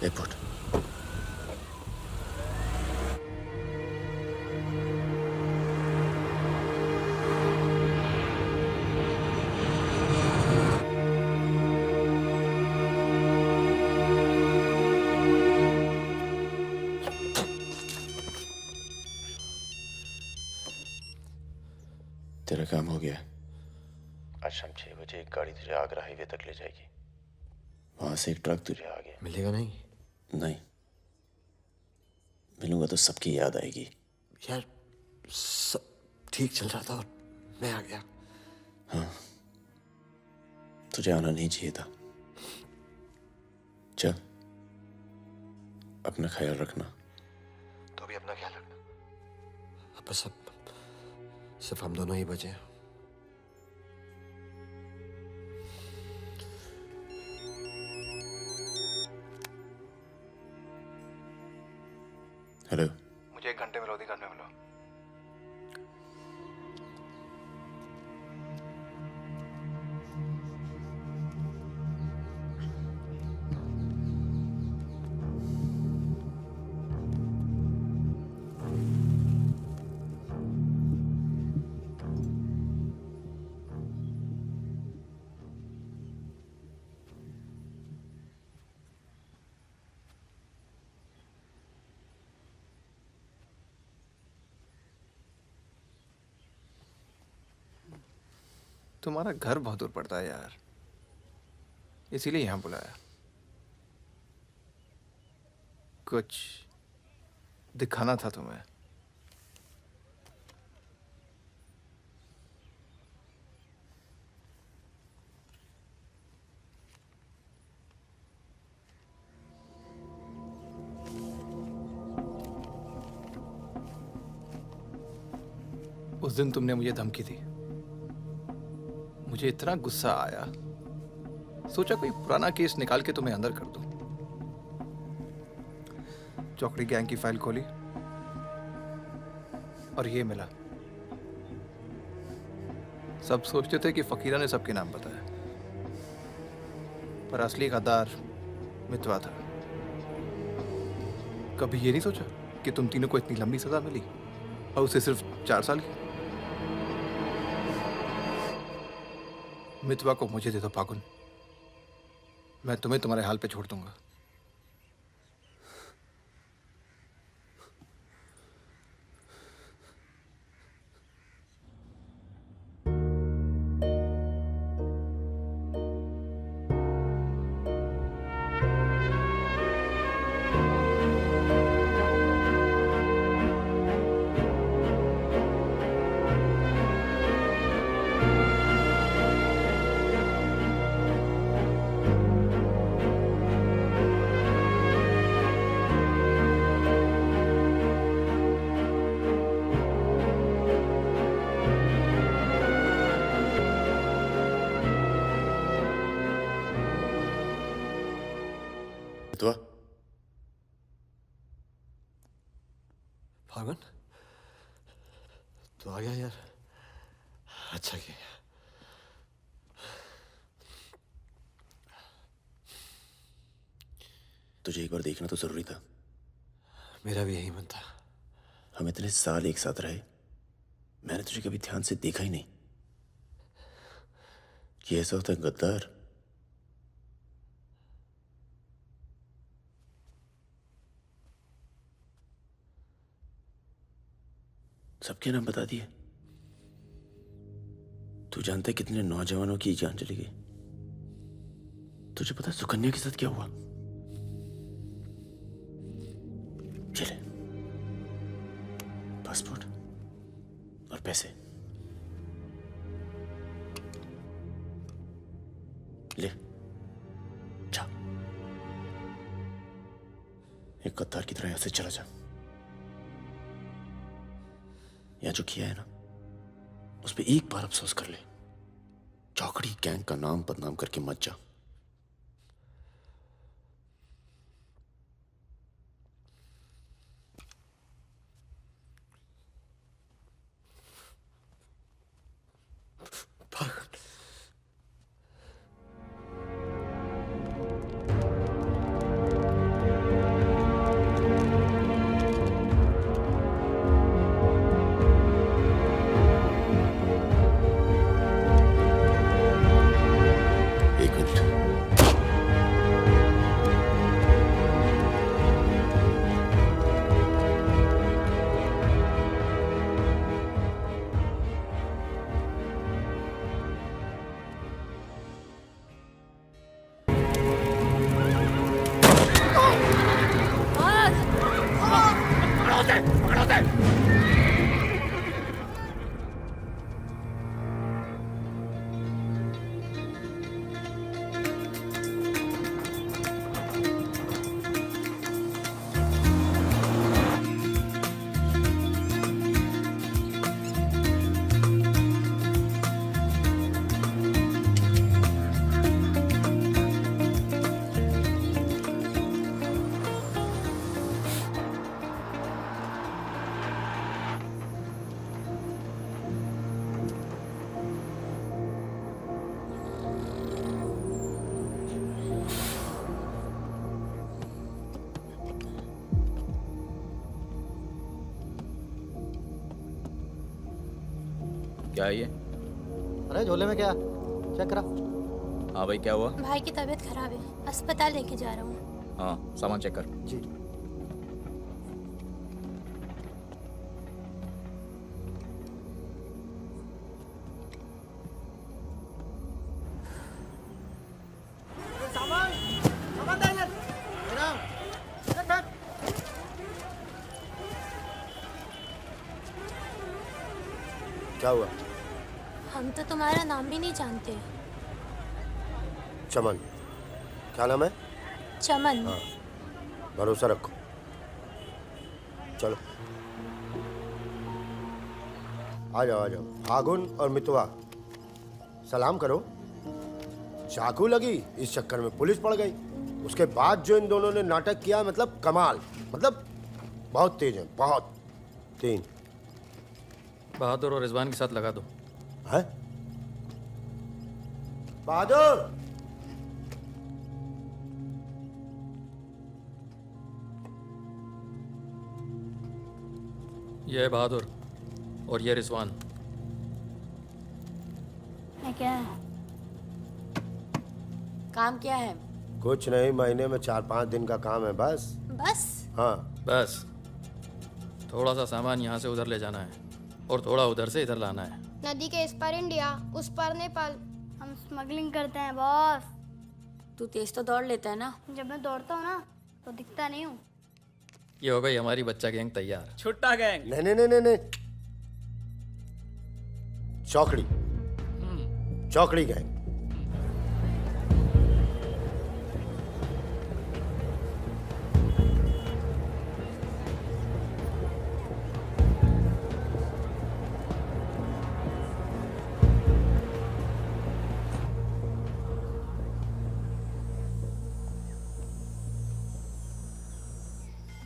Airport. तेरा काम हो गया। आज शाम 6 बजे एक गाड़ी तुझे आगरा हाईवे तक ले जाएगी। वहां से एक ट्रक तुझे आगे मिलेगा नहीं? नहीं, मिलूंगा तो सबकी याद आएगी। यार सब ठीक चल रहा था और मैं आ गया। हाँ, तुझे आना नहीं चाहिए था। चल, अपना ख्याल रखना। तो भी अपना ख्याल रखना। अब बस अब सिर्फ हम दोनों ही बचे हैं। हेलो, मुझे 1 घंटे में लोधीगढ़ में मिलो। तुम्हारा घर बहुत दूर पड़ता है यार, इसीलिए यहाँ बुलाया। कुछ दिखाना था तुम्हें। उस दिन तुमने मुझे धमकी दी, मुझे इतना गुस्सा आया, सोचा कोई पुराना केस निकाल के तुम्हें अंदर कर दूं। चौकड़ी गैंग की फाइल खोली और ये मिला। सब सोचते थे कि फकीरा ने सबके नाम बताया, पर असली गद्दार मितवा था। कभी ये नहीं सोचा कि तुम तीनों को इतनी लंबी सजा मिली और उसे सिर्फ 4 साल की। मितवा को मुझे दे दो फागुन, मैं तुम्हें तुम्हारे हाल पे छोड़ दूंगा। तो फागुन तो आ गया यार, अच्छा किया। तुझे एक बार देखना तो जरूरी था। मेरा भी यही मन था। हम इतने साल एक साथ रहे, मैंने तुझे कभी ध्यान से देखा ही नहीं। ये ऐसा होता है गद्दार। सबके नाम बता दिए। तू जानता है कितने नौजवानों की जान चली गई? तुझे पता है सुकन्या के साथ क्या हुआ? चले, पासपोर्ट और पैसे ले, जा। एक गद्दार की तरह यहां से चला जा। यहां जो किया है ना, उस पर एक बार अफसोस कर ले। चौकड़ी गैंग का नाम बदनाम करके मत जा। क्या है ये? अरे झोले में क्या? चेक करा। हाँ भाई, क्या हुआ? भाई की तबीयत खराब है, अस्पताल लेके जा रहा हूँ। हाँ, सामान चेक कर। जी। क्या हुआ? हम तो तुम्हारा नाम भी नहीं जानते। चमन। क्या नाम है? चमन। हाँ, भरोसा रखो। चलो आ जाओ आ जाओ। फागुन और मितवा, सलाम करो। चाकू लगी, इस चक्कर में पुलिस पड़ गई। उसके बाद जो इन दोनों ने नाटक किया, मतलब कमाल, मतलब बहुत तेज है, बहुत। 3 बहादुर और रिजवान के साथ लगा दो। है बहादुर। ये है बहादुर और ये रिजवान। मैं क्या है? काम क्या है? कुछ नहीं, महीने में 4-5 दिन का काम है बस। बस? हाँ, बस थोड़ा सा सामान यहाँ से उधर ले जाना है और थोड़ा उधर से इधर लाना है। नदी के इस पार इंडिया, उस पार नेपाल। हम स्मगलिंग करते हैं बॉस। तू तेज तो दौड़ लेता है ना। जब मैं दौड़ता हूँ ना तो दिखता नहीं हूँ। ये हो गई हमारी बच्चा गैंग तैयार। छुट्टा गैंग। नहीं नहीं नहीं नहीं नहीं, चौकड़ी। चौकड़ी गए।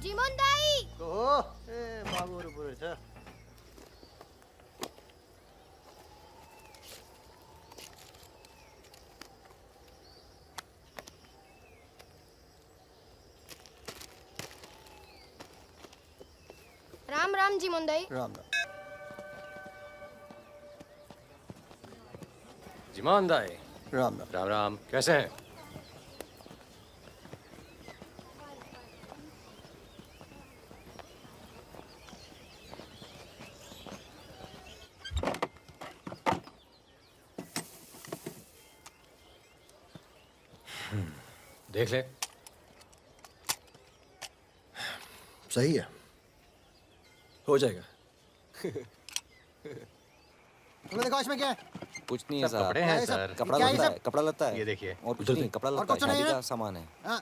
जीमन दाई। बाबू रे छ। राम राम जीमन दाई। राम राम। जिमान दाई, राम राम। राम राम। कैसे हैं? देख ले। सही है, हो जाएगा। तुम्हें देखो इसमें क्या है? कुछ नहीं है सब सर। कपड़े हैं सर। कपड़ा क्या है लत्ता सब? है, कपड़ा लत्ता है। ये देखिए। और कुछ उधर नहीं, देख। कपड़ा और लत्ता है, कुछ नहीं शादी है? का सामान है। हाँ।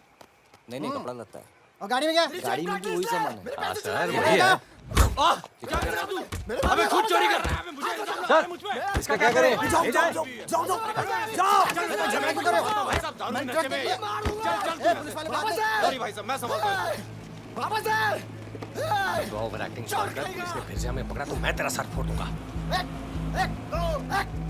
नहीं कपड़ा लत्ता है। और गाड़ी में क्या? गाड़ी में भी वही सामान है। हाँ सर, वही है। अबे खुद चोरी कर रहा है। सर इसका क्या करें? जाओ जाओ जाओ जाओ जाओ। झगड़ा क्यों कर रहे हो? मैं ट्रक में पुलिस वाले भाग गए। सॉरी भाई साहब, मैं संभालता हूँ। बाबा सर। तो ओवर एक्टिंग छोड़ कर पुलिस ने फिर से हमें पकड़ा तो मैं तेरा सर फोड़ दूंगा। एक दो एक।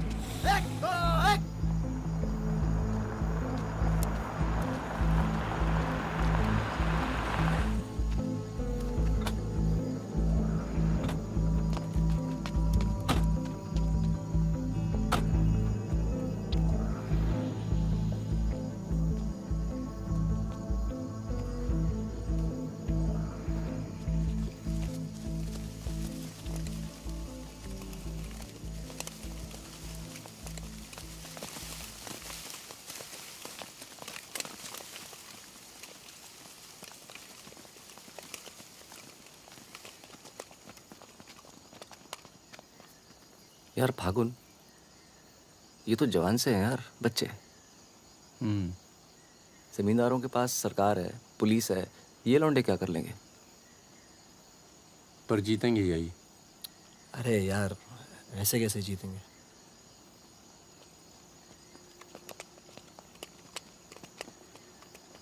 यार फागुन, ये तो जवान से हैं यार, बच्चे। जमींदारों के पास सरकार है, पुलिस है, ये लौंडे क्या कर लेंगे? पर जीतेंगे यही। अरे यार, ऐसे कैसे जीतेंगे?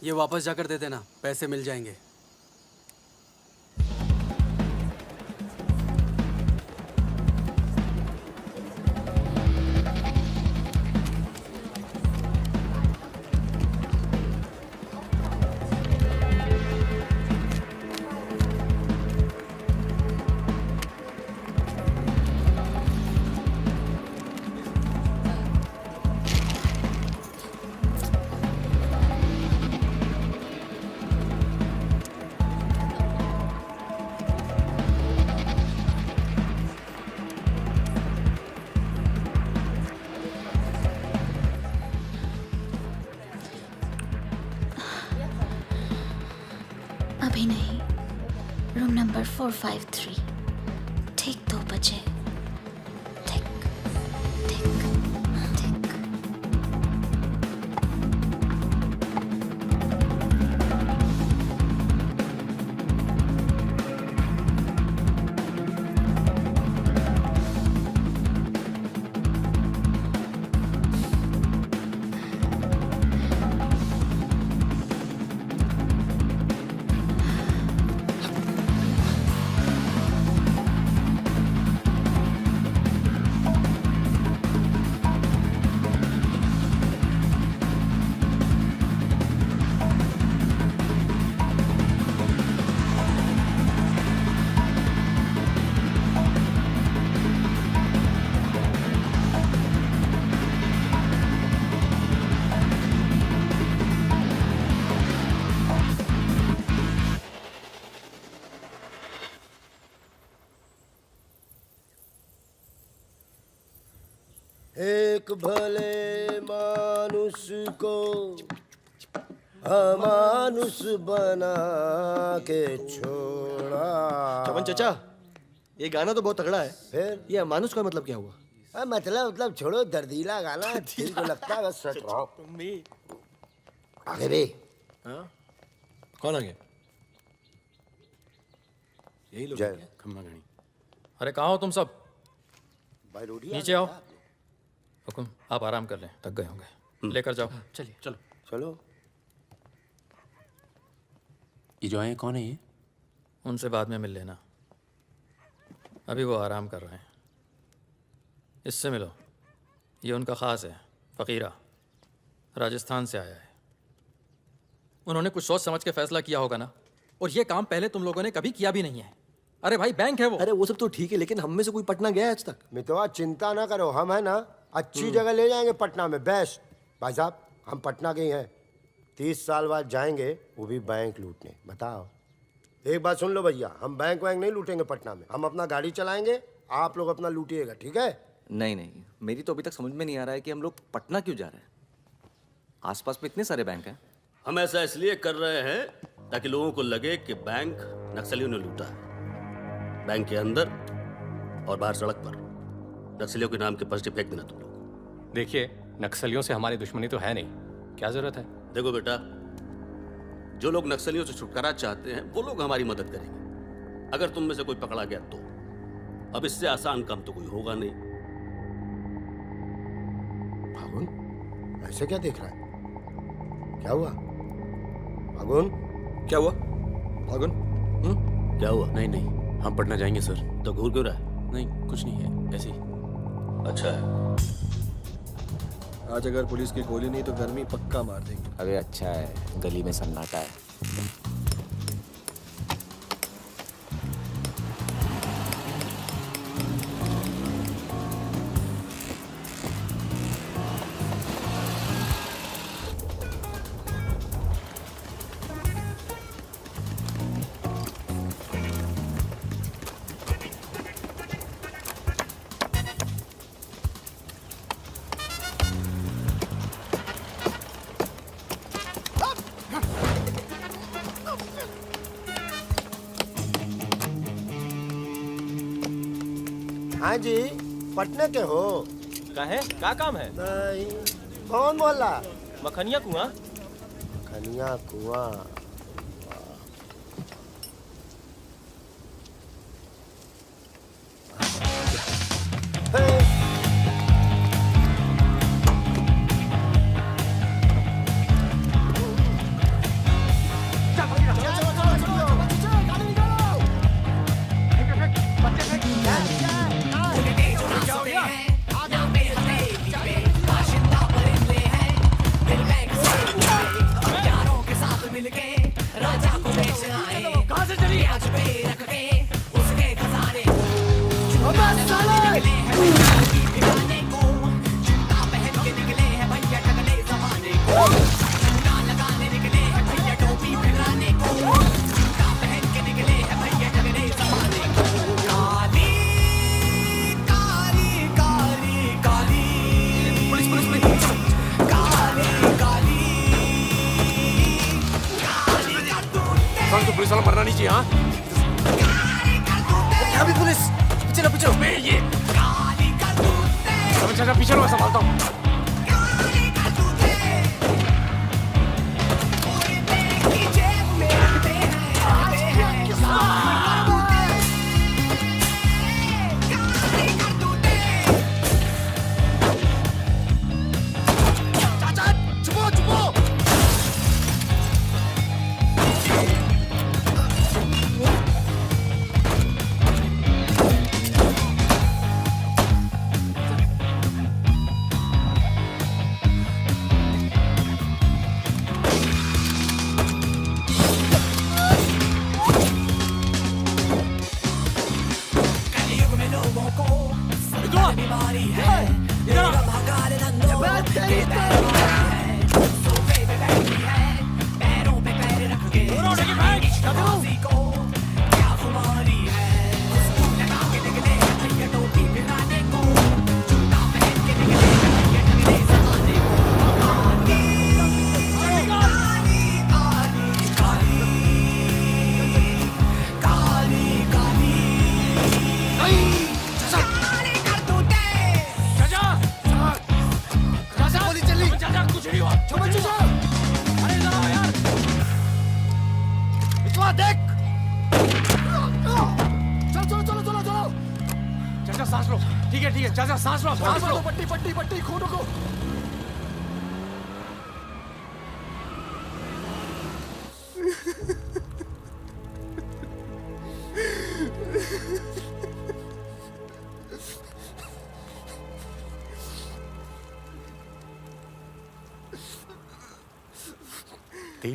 ये वापस जाकर दे देना, पैसे मिल जाएंगे। अभी नहीं, रूम नंबर 453, ठीक 2 बजे। ठीक ठीक ठीक। एक भले मानुष को अमानुष बना के छोड़ा। चमन चाचा, ये गाना तो बहुत तगड़ा है। फिर ये अमानुष का मतलब क्या हुआ? मतलब छोड़ो, दर्दीला गाना दिल को लगता है बस सच रहो। आगे भी हाँ? कौन आगे? यही लोग जय। हैं। खम्मा गणी। अरे कहाँ हो तुम सब? भाई रोटी नीचे आओ। हुकुम, आप आराम कर लें, थक गए होंगे। लेकर जाओ। चलिए चलो। चलो। ये जो आए कौन है ये? उनसे बाद में मिल लेना, अभी वो आराम कर रहे हैं। इससे मिलो, ये उनका ख़ास है, फ़कीरा, राजस्थान से आया है। उन्होंने कुछ सोच समझ के फैसला किया होगा ना, और ये काम पहले तुम लोगों ने कभी किया भी नहीं है। अरे भाई, बैंक है वो। अरे वो सब तो ठीक है, लेकिन हम में से कोई पटना गया है आज तक? मितवा चिंता ना करो, हम है ना अच्छी जगह ले जाएंगे पटना में, बेस्ट। भाई साहब, हम पटना के ही हैं। 30 साल बाद जाएंगे, वो भी बैंक लूटने। बताओ, एक बात सुन लो भैया, हम बैंक वैंक नहीं लूटेंगे पटना में। हम अपना गाड़ी चलाएंगे, आप लोग अपना लूटिएगा, ठीक है? नहीं नहीं, मेरी तो अभी तक समझ में नहीं आ रहा है कि हम लोग पटना क्यों जा रहे हैं। आसपास में इतने सारे बैंक हैं। हम ऐसा इसलिए कर रहे हैं ताकि लोगों को लगे कि बैंक नक्सलियों ने लूटा है। बैंक के अंदर और बाहर सड़क पर नक्सलियों के नाम के पर्चे फेंक देना तुम लोग। देखिए, नक्सलियों से हमारी दुश्मनी तो है नहीं, क्या जरूरत है? देखो बेटा, जो लोग नक्सलियों से छुटकारा चाहते हैं वो लोग हमारी मदद करेंगे। अगर तुम में से कोई पकड़ा गया तो अब इससे आसान काम तो कोई होगा नहीं। फागुन, ऐसे क्या देख रहा है? क्या हुआ फागुन? क्या हुआ फागुन? क्या हुआ? नहीं नहीं, हम पटना जाएंगे सर। तो घूर क्यों रहा है? नहीं, कुछ नहीं है, ऐसे ही। अच्छा है। आज अगर पुलिस की गोली नहीं तो गर्मी पक्का मार देंगे। अरे अच्छा है, गली में सन्नाटा है। हाँ जी, पटना के हो? काहे? क्या काम है? नहीं, कौन बोला? मखनिया कुआं। खनिया कुआं। इंसान तो पुलिस वाला मरना नहीं चाहिए। हाँ क्या भी पुलिस? पीछे लो, पीछे लो। ये चाचा पीछे लो, मैं संभालता हूँ।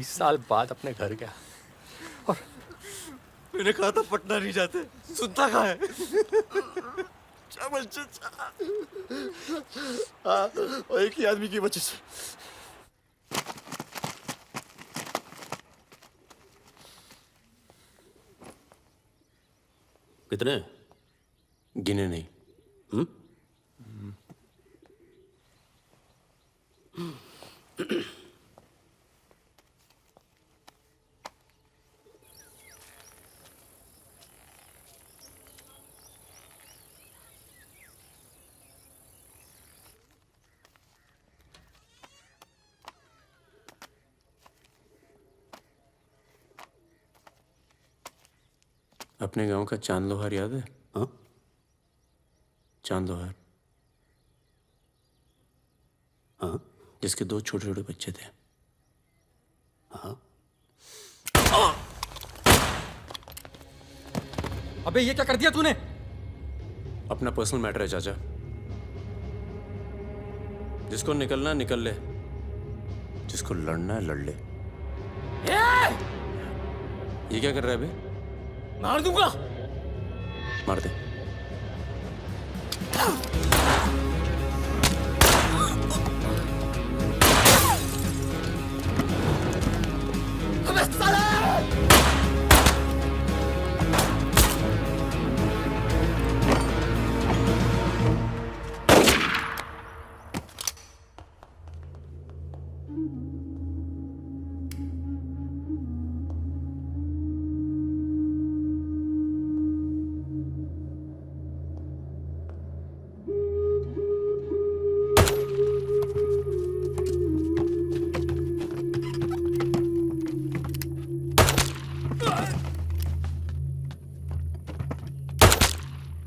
साल बाद अपने घर गया और मैंने कहा था पटना नहीं जाते, सुनता कहाँ है? हाँ, और एक ही आदमी की वजह से। कितने? गिने नहीं। अपने गांव का चांद लोहार याद है? हाँ? चांद लोहार। हाँ? जिसके 2 छोटे छोटे बच्चे थे। हाँ? अबे ये क्या कर दिया तूने? अपना पर्सनल मैटर है चाचा। जिसको निकलना है निकल ले, जिसको लड़ना है लड़ ले। ये क्या कर रहा है बे? मार दूंगा। मार दे।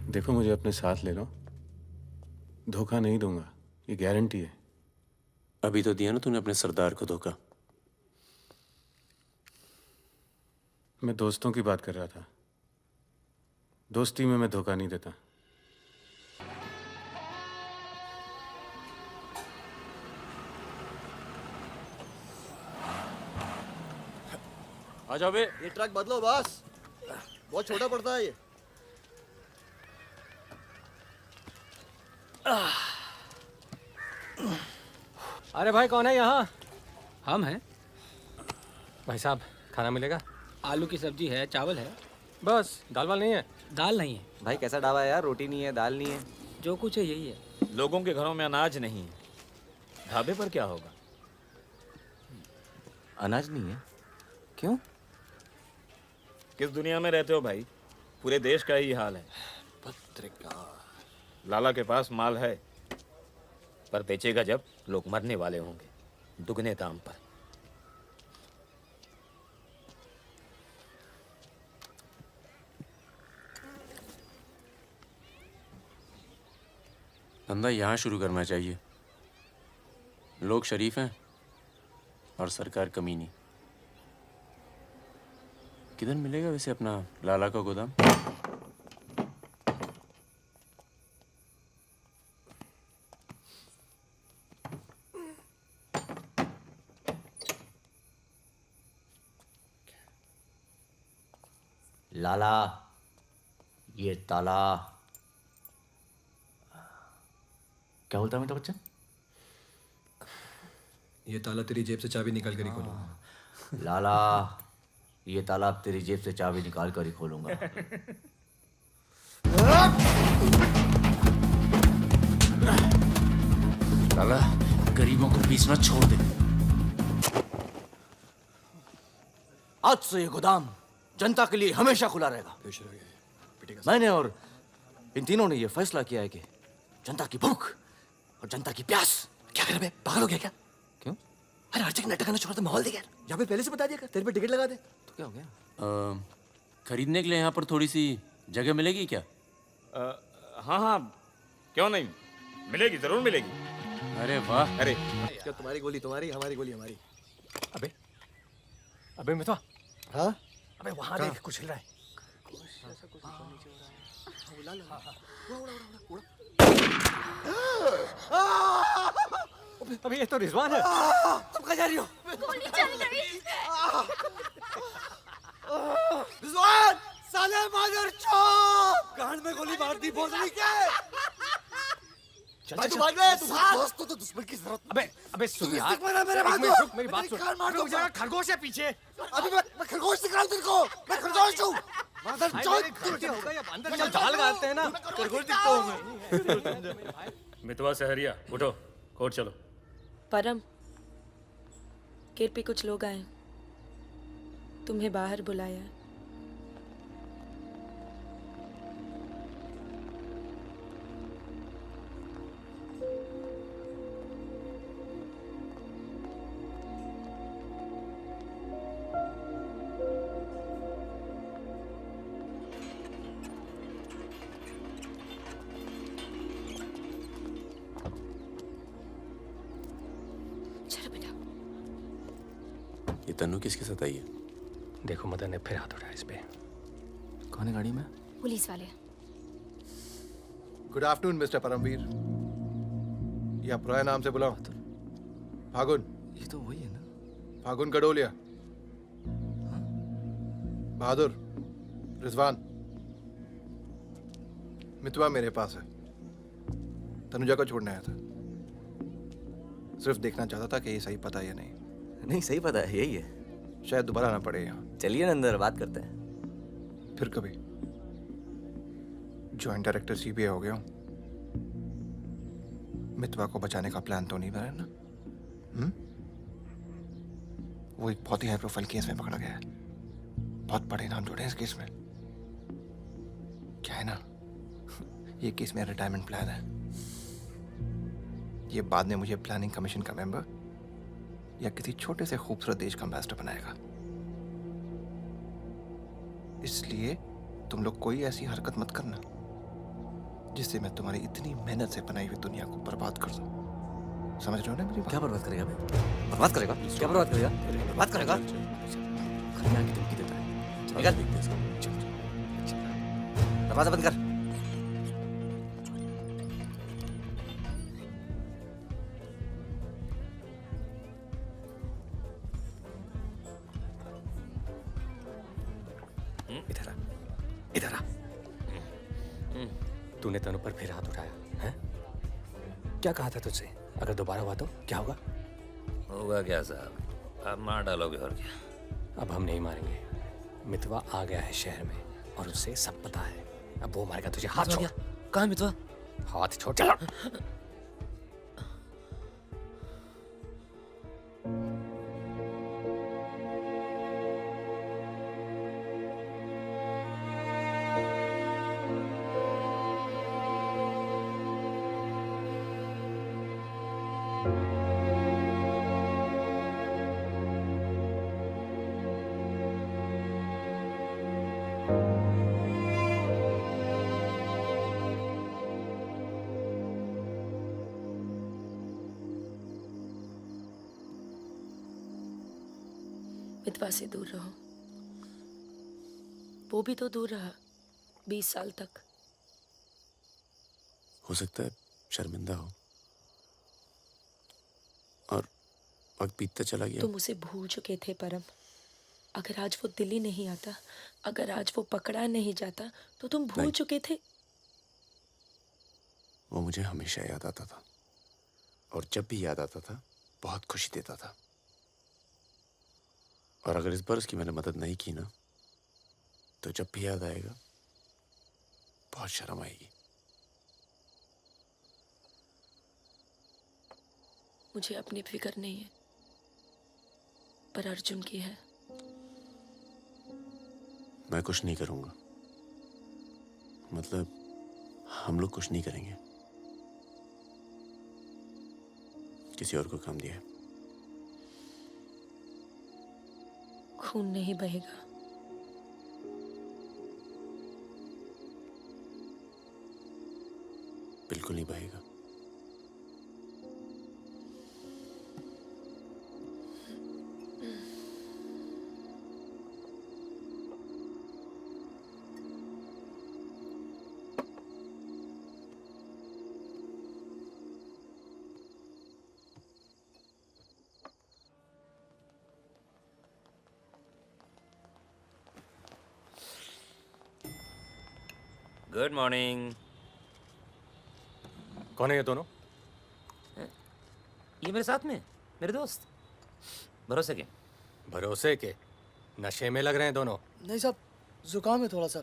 देखो मुझे अपने साथ ले लो, धोखा नहीं दूंगा, ये गारंटी है। अभी तो दिया ना तूने अपने सरदार को धोखा। मैं दोस्तों की बात कर रहा था, दोस्ती में मैं धोखा नहीं देता। आ जाओ बे। ये ट्रक बदलो बॉस, बहुत छोटा पड़ता है ये। अरे भाई कौन है यहाँ? हम हैं। भाई साहब खाना मिलेगा? आलू की सब्जी है, चावल है। बस दाल वाल नहीं है? दाल नहीं है। भाई कैसा ढाबा है यार, रोटी नहीं है, दाल नहीं है। जो कुछ है यही है। लोगों के घरों में अनाज नहीं है, ढाबे पर क्या होगा? अनाज नहीं है? क्यों? किस दुनिया में रहते हो भाई? पूरे देश का ही हाल है। पत्रकार। लाला के पास माल है, पर बेचेगा जब लोग मरने वाले होंगे, दुगने दाम पर। धंधा यहाँ शुरू करना चाहिए। लोग शरीफ हैं और सरकार कमीनी। किधर मिलेगा वैसे अपना लाला का गोदाम? लाला, ये ताला। क्या बोलता है मेरा बच्चा? ये ताला तेरी जेब से चाबी निकाल कर ही खोलूंगा। लाला, ये ताला अब तेरी जेब से चाबी निकाल कर ही खोलूंगा। लाला, गरीबों को पीसना छोड़ दे। आज से ये गोदाम जनता के लिए हमेशा खुला रहेगा। मैंने और इन तीनों ने ये फैसला किया है कि जनता की भूख और जनता की प्यास। क्या कर बे, पागल हो गया क्या? क्यों? अरे हर जगह नाटक करना छोड़ दे, माहौल दे यार। यहाँ पे पहले से बता दिया कर, तेरे पे टिकट लगा दे। तो क्या हो गया? खरीदने के लिए यहाँ पर थोड़ी सी जगह मिलेगी क्या? हाँ हाँ, क्यों नहीं, मिलेगी, जरूर मिलेगी। अरे वाह। अरे क्या तुम्हारी गोली तुम्हारी, हमारी गोली हमारी। अबे अबे मितवा, हाँ अबे वहां देख, कुछ हिल रहा है। अबे ये तो रिजवान है। तुम कहाँ जा रही हो? गोली चल गई। रिजवान, साले मादर चौक! कान में गोली मार दी, भोसड़ी के। भाई तू भाग ले, तू भाग। दोस्तों तो दुश्मन की जरूरत। अबे सुन यार, मेरे बात रुक, मेरी बात सुन। रुक जा, खरगोश है पीछे। अभी मैं खरगोश दिख रहा हूँ तेरे को। मैं खरगोश हूँ। मादर अंदर जाल लगाते हैं ना, खरगोश दिखता हूँ मैं। मितवा सहरिया, उठो, कोर्ट चलो। परम, केरपी कुछ लोग आए, तुम्हें बाहर बुलाया है। ये तन्नू किसके साथ आई है? देखो मदन ने फिर हाथ उठाया इस पे। कौन है गाड़ी में? पुलिस वाले। Good afternoon mister Paramvir. या पुराने नाम से बुलाओ? फागुन। ये तो वही है ना? फागुन गडोलिया। बहादुर, रिजवान। मितवा मेरे पास है, तनुजा को छोड़ने आया था। सिर्फ देखना चाहता था कि ये सही पता है या नहीं। नहीं, सही पता है, यही है। शायद दोबारा आना पड़े यहाँ। चलिए ना अंदर, बात करते हैं। फिर कभी। जॉइंट डायरेक्टर सीबीआई हो गया हूँ। मितवा को बचाने का प्लान तो नहीं बना ना? वो एक बहुत ही हाई प्रोफाइल केस में पकड़ा गया है। बहुत बड़े नाम जुड़े हैं इस केस में। क्या है ना, ये केस मेरा रिटायरमेंट प्लान है। ये बाद में मुझे प्लानिंग कमीशन का मेंबर या किसी छोटे से खूबसूरत देश का एम्बेसडर बनाएगा। इसलिए तुम लोग कोई ऐसी हरकत मत करना जिससे मैं तुम्हारी इतनी मेहनत से बनाई हुई दुनिया को बर्बाद कर दूं। समझ रहे हो ना मेरी बात? क्या बर्बाद करेगा बे? बर्बाद करेगा? क्या बर्बाद करेगा? बर्बाद करेगा? खन्ना की धमकी देता है। निकल। दरवाजा बंद कर। इधर आ, इधर आ। तूने तनु पर फिर हाथ उठाया है? क्या कहा था तुझसे? अगर दोबारा हुआ तो क्या होगा? होगा क्या साहब, आप मार डालोगे और क्या? अब हम नहीं मारेंगे। मितवा आ गया है शहर में और उसे सब पता है। अब वो मारेगा तुझे। हाथ छोड़। कहाँ है मितवा? हाथ छोड़। चलो। मितवा से दूर रहो। वो भी तो दूर रहा 20 साल तक। हो सकता है शर्मिंदा हो और वक्त बीतता चला गया। तुम उसे भूल चुके थे परम। अगर आज वो दिल्ली नहीं आता, अगर आज वो पकड़ा नहीं जाता, तो तुम भूल चुके थे। वो मुझे हमेशा याद आता था, और जब भी याद आता था बहुत खुशी देता था। और अगर इस बार उसकी मैंने मदद नहीं की ना, तो जब भी याद आएगा बहुत शर्म आएगी। मुझे अपनी फिक्र नहीं है, पर अर्जुन की है। मैं कुछ नहीं करूंगा, मतलब हम लोग कुछ नहीं करेंगे। किसी और को काम दिया है। खून नहीं बहेगा। बिल्कुल नहीं बहेगा। Good morning. कौन है ये दोनों? ये मेरे साथ में मेरे दोस्त। भरोसे के? भरोसे के? नशे में लग रहे हैं दोनों। नहीं साहब, जुकाम है थोड़ा सा।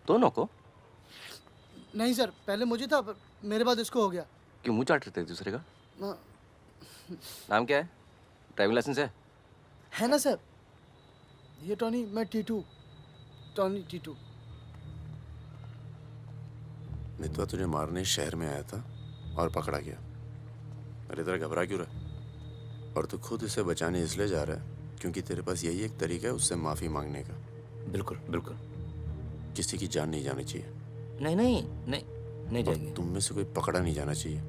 दोनों को? नहीं सर, पहले मुझे था, पर मेरे बाद इसको हो गया। क्यों मुंह चाट रहे थे एक दूसरे का? हाँ। नाम क्या है? ड्राइविंग लाइसेंस है ना सर? ये टॉनी, मैं टीटू। टॉनी टीटू। मितवा तुझे मारने शहर में आया था और पकड़ा गया। अरे तरह घबरा क्यों रहा? और तू खुद इसे बचाने इसलिए जा रहा है क्योंकि तेरे पास यही एक तरीका है उससे माफी मांगने का। बिल्कुल बिल्कुल। किसी की जान नहीं जानी चाहिए। नहीं नहीं नहीं नहीं जाएगी। तुम में से कोई पकड़ा नहीं जाना चाहिए,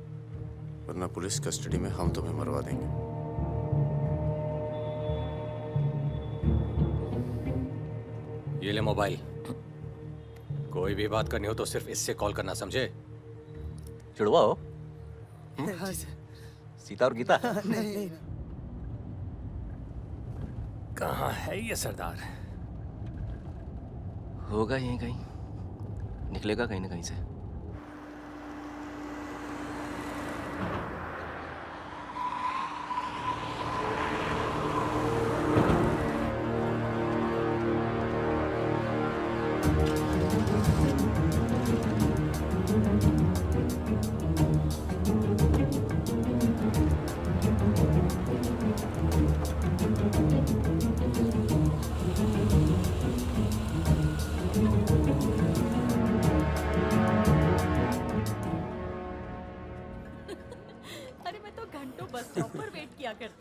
वरना पुलिस कस्टडी में हम तुम्हें मरवा देंगे। ये ले मोबाइल। कोई भी बात करनी हो तो सिर्फ इससे कॉल करना, समझे? जुड़वा हो? हाँ सर। सीता और गीता? नहीं। कहाँ है ये सरदार? होगा यहीं कहीं, निकलेगा कहीं ना कहीं से।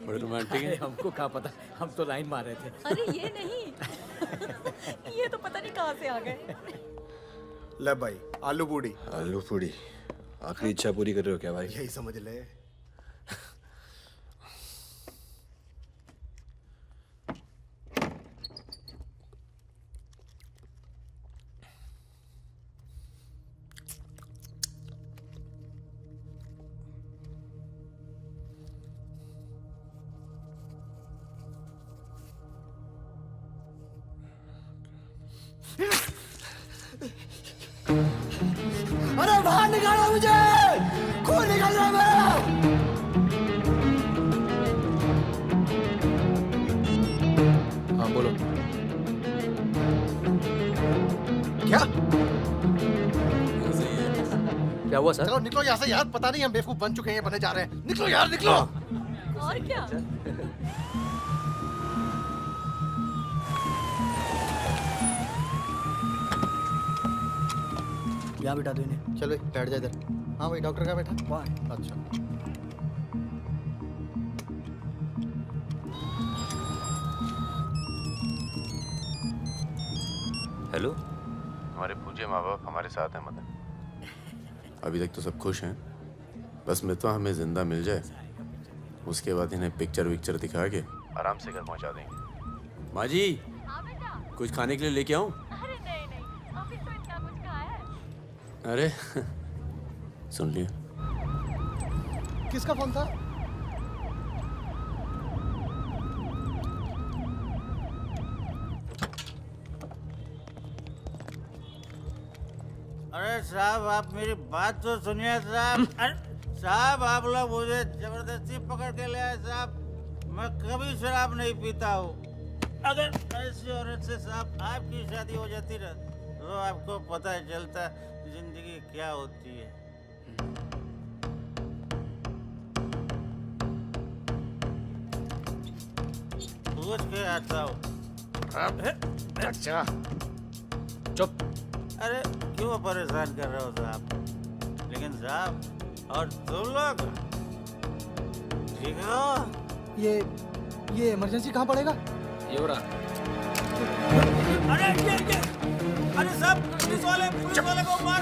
बड़े रोमांटिक हैं। हमको कहाँ पता, हम तो लाइन मार रहे थे। अरे ये नहीं ये तो पता नहीं कहाँ से आ गए। ले भाई, आलू पूड़ी। आलू पूड़ी? आखिरी इच्छा पूरी कर रहे हो क्या भाई? यही समझ ले। अरे बाहर निकालो मुझे, खून निकल रहा है मेरा। हाँ बोलो। क्या क्या हुआ सर? चलो निकलो यहाँ से यार, पता नहीं हम बेवकूफ बन चुके हैं, बने जा रहे हैं। निकलो यार, निकलो। और क्या? यहाँ बिठा दो इन्हें। चलो बैठ जा इधर। हाँ भाई, डॉक्टर का बैठा वहाँ है। अच्छा। हेलो। हमारे पूज्य माँ बाप हमारे साथ हैं मदन। अभी तक तो सब खुश हैं, बस मितवा हमें जिंदा मिल जाए, उसके बाद इन्हें पिक्चर विक्चर दिखा के आराम से घर पहुंचा देंगे। माँ जी, कुछ खाने के लिए लेके आऊं? अरे नहीं नहीं, ऑफिस में इतना कुछ खाया है। अरे सुन लिया। किसका फोन था? अरे साहब, आप मेरी बात तो सुनिए साहब। अरे साहब, आप लोग मुझे जबरदस्ती पकड़ के ले आए साहब। मैं कभी शराब नहीं पीता हूँ। अगर ऐसी औरत से साहब आपकी शादी हो जाती ना, तो आपको पता चलता जिंदगी क्या होती है। पूछ के आता हूँ। अच्छा चुप। अरे क्यों परेशान कर रहे हो साहब? लेकिन साहब, और तुम लोग ठीक हो? ये इमरजेंसी कहाँ पड़ेगा? ये हो रहा। अरे साहब, पुलिस वाले को मार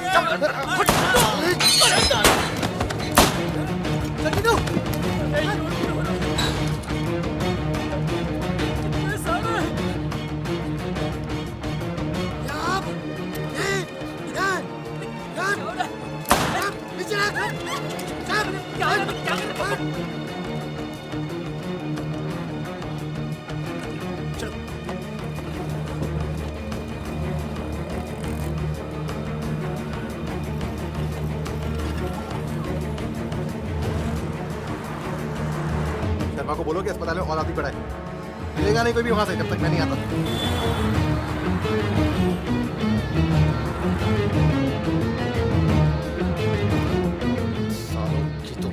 शर्मा को बोलो कि अस्पताल में और आदमी पड़ा है। मिलेगा नहीं कोई भी वहां से जब तक मैं नहीं आता। सालों की तो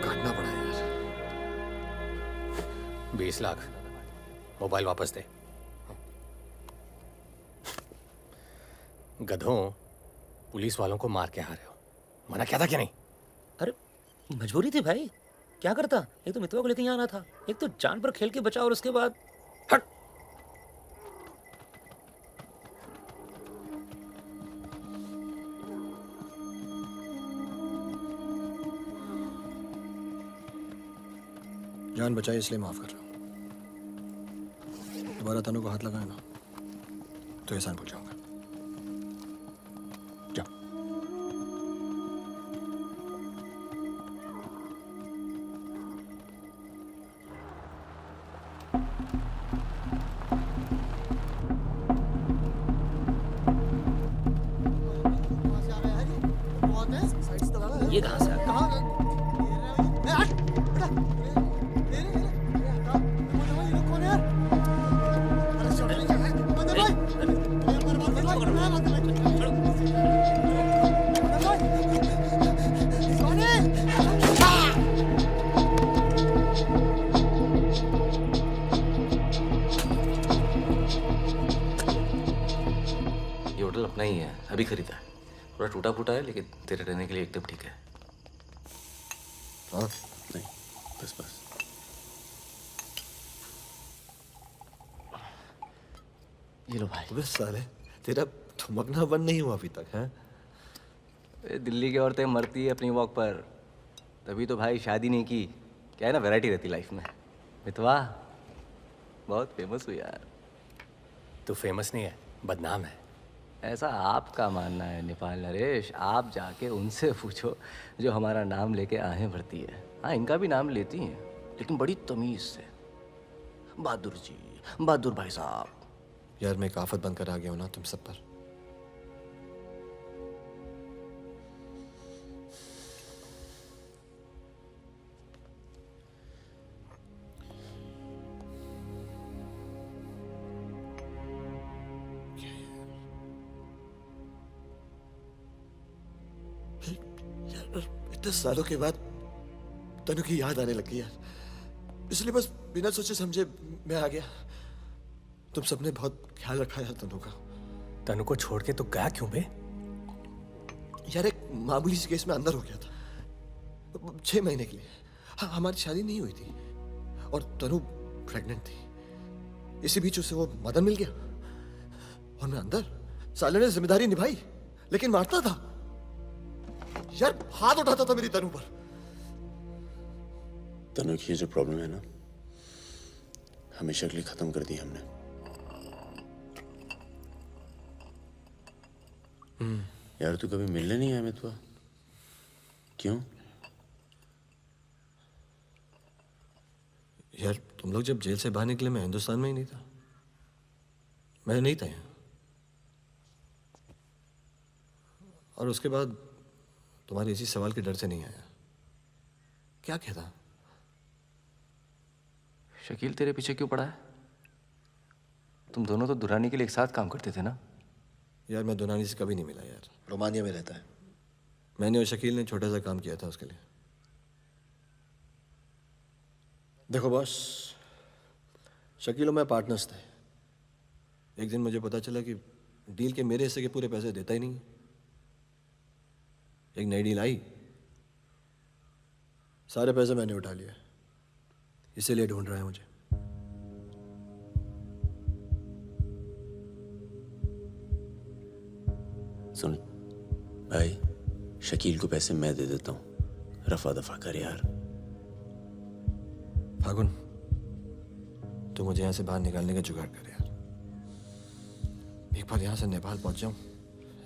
काटना पड़ा यार। 20 लाख मोबाइल वापस दे। गधों, पुलिस वालों को मार के आ रहे हो, मना क्या था क्या नहीं? अरे मजबूरी थी भाई, क्या करता। एक तो मितवा को लेके यहाँ आना था, एक तो जान पर खेल के बचा, और उसके बाद हट। जान बचाई इसलिए माफ कर रहा हूँ। दोबारा तनु को हाथ लगाए ना तो एहसान भूल जाऊंगा। ये कहाँ से आ गया? ये होटल अपना ही है, अभी खरीदा है। थोड़ा टूटा फूटा है लेकिन तेरे रहने के लिए एकदम ठीक है। हाँ नहीं, बस बस। ये लो भाई। अबे साले, तेरा ठुमकना बंद नहीं हुआ अभी तक है? दिल्ली की औरतें मरती है अपनी वॉक पर, तभी तो भाई शादी नहीं की। क्या है ना, वैरायटी रहती लाइफ में। मितवा बहुत फेमस हुई यार। तू फेमस नहीं है, बदनाम है। ऐसा आपका मानना है नेपाल नरेश। आप जाके उनसे पूछो जो हमारा नाम लेके आहें भरती है। हाँ, इनका भी नाम लेती हैं, लेकिन बड़ी तमीज से। बहादुर जी, बहादुर भाई साहब। यार मैं एक आफत बनकर आ गया हूं ना तुम सब पर। इतने सालों के बाद तनु की याद आने लगी यार, इसलिए बस बिना सोचे समझे मैं आ गया। तुम सबने बहुत ख्याल रखा यार तनु का। तनु को छोड़ के तो गया क्यों बे? यार एक मामूली सी केस में अंदर हो गया था 6 महीने के लिए। हाँ, हमारी शादी नहीं हुई थी और तनु प्रेग्नेंट थी। इसी बीच उसे वो मदन मिल गया और मैं अंदर। साले ने जिम्मेदारी निभाई लेकिन मारता था यार, हाथ उठाता था मेरी तनु पर। तनु की ये जो प्रॉब्लम है ना, हमेशा के लिए खत्म कर दी हमने। यार तू कभी मिलने नहीं आया मितवा? क्यों? यार तुम लोग जब जेल से बाहर निकले मैं हिंदुस्तान में ही नहीं था। मैं नहीं था यहाँ। और उसके बाद तुम्हारे इसी सवाल के डर से नहीं आया। क्या कहता? शकील तेरे पीछे क्यों पड़ा है? तुम दोनों तो दुरानी के लिए एक साथ काम करते थे ना? यार मैं दुरानी से कभी नहीं मिला यार। रोमानिया में रहता है। मैंने और शकील ने छोटा सा काम किया था उसके लिए। देखो बॉस, शकील और मैं पार्टनर्स थे। एक दिन मुझे पता चला कि डील के मेरे हिस्से के पूरे पैसे देता ही नहीं। एक नई डील आई, सारे पैसे मैंने उठा लिए। इसीलिए ढूंढ रहा है मुझे। सुन भाई, शकील को पैसे मैं दे देता हूँ, रफा दफा कर यार। फागुन, तू मुझे यहाँ से बाहर निकालने का जुगाड़ कर यार। एक बार यहाँ से नेपाल पहुँच जाऊँ,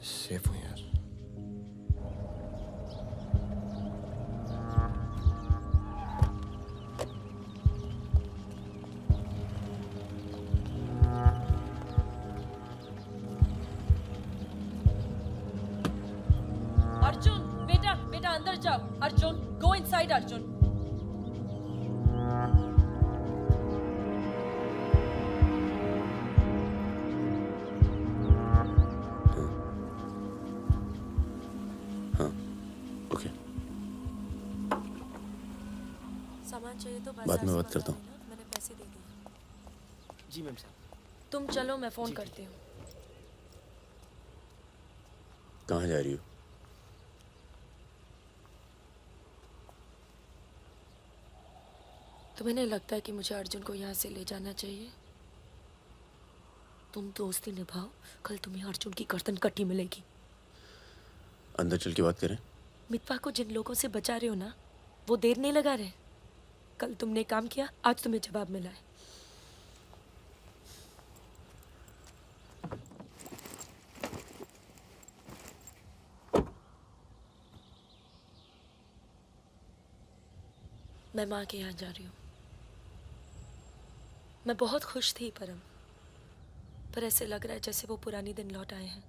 सेफ हूँ यार। अर्जुन, बेटा बेटा अंदर जाओ। Arjun, go inside Arjun. हाँ, ओके। सामान चाहिए तो बाद में बात करता हूँ। मैंने पैसे दे दिए। जी मैम साहब। तुम चलो, मैं फोन करती हूँ। कहाँ जा रही हो? तुम्हें नहीं लगता है कि मुझे अर्जुन को यहाँ से ले जाना चाहिए? तुम दोस्ती निभाओ, कल तुम्हें अर्जुन की गर्दन कटी मिलेगी। अंदर चल के बात करें। मितवा को जिन लोगों से बचा रहे हो ना, वो देर नहीं लगा रहे। कल तुमने काम किया, आज तुम्हें जवाब मिला है। मैं माँ के यहाँ जा रही हूँ। मैं बहुत खुश थी परम, पर ऐसे लग रहा है जैसे वो पुरानी दिन लौट आए हैं।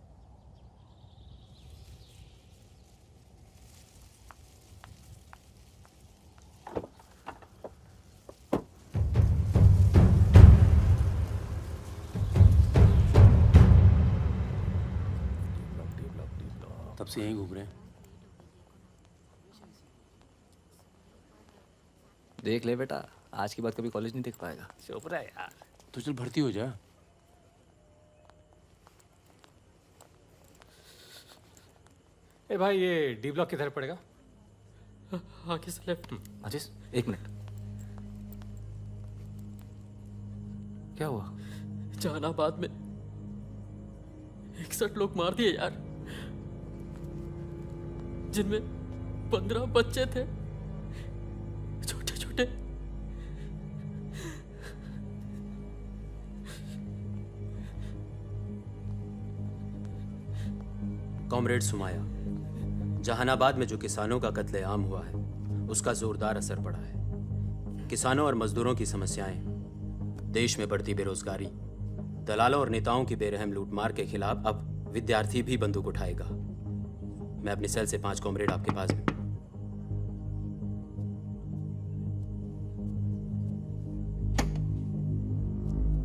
तब से यहीं घूम रहे हैं। देख ले बेटा, आज के बाद कभी कॉलेज नहीं देख पाएगा। चुप रहा यार। तो चल भर्ती हो जा। ए भाई, ये डी ब्लॉक किधर पड़ेगा? आगे से लेफ्ट। आशीष, 1 मिनट। क्या हुआ? जहानाबाद में 61 लोग मार दिए यार, जिनमें 15 बच्चे थे, छोटे छोटे। कॉमरेड सुमाया, जहानाबाद में जो किसानों का कत्लेआम हुआ है उसका जोरदार असर पड़ा है। किसानों और मजदूरों की समस्याएं, देश में बढ़ती बेरोजगारी, दलालों और नेताओं की बेरहम लूटमार के खिलाफ अब विद्यार्थी भी बंदूक उठाएगा। मैं अपनी सेल से 5 कॉमरेड आपके पास में।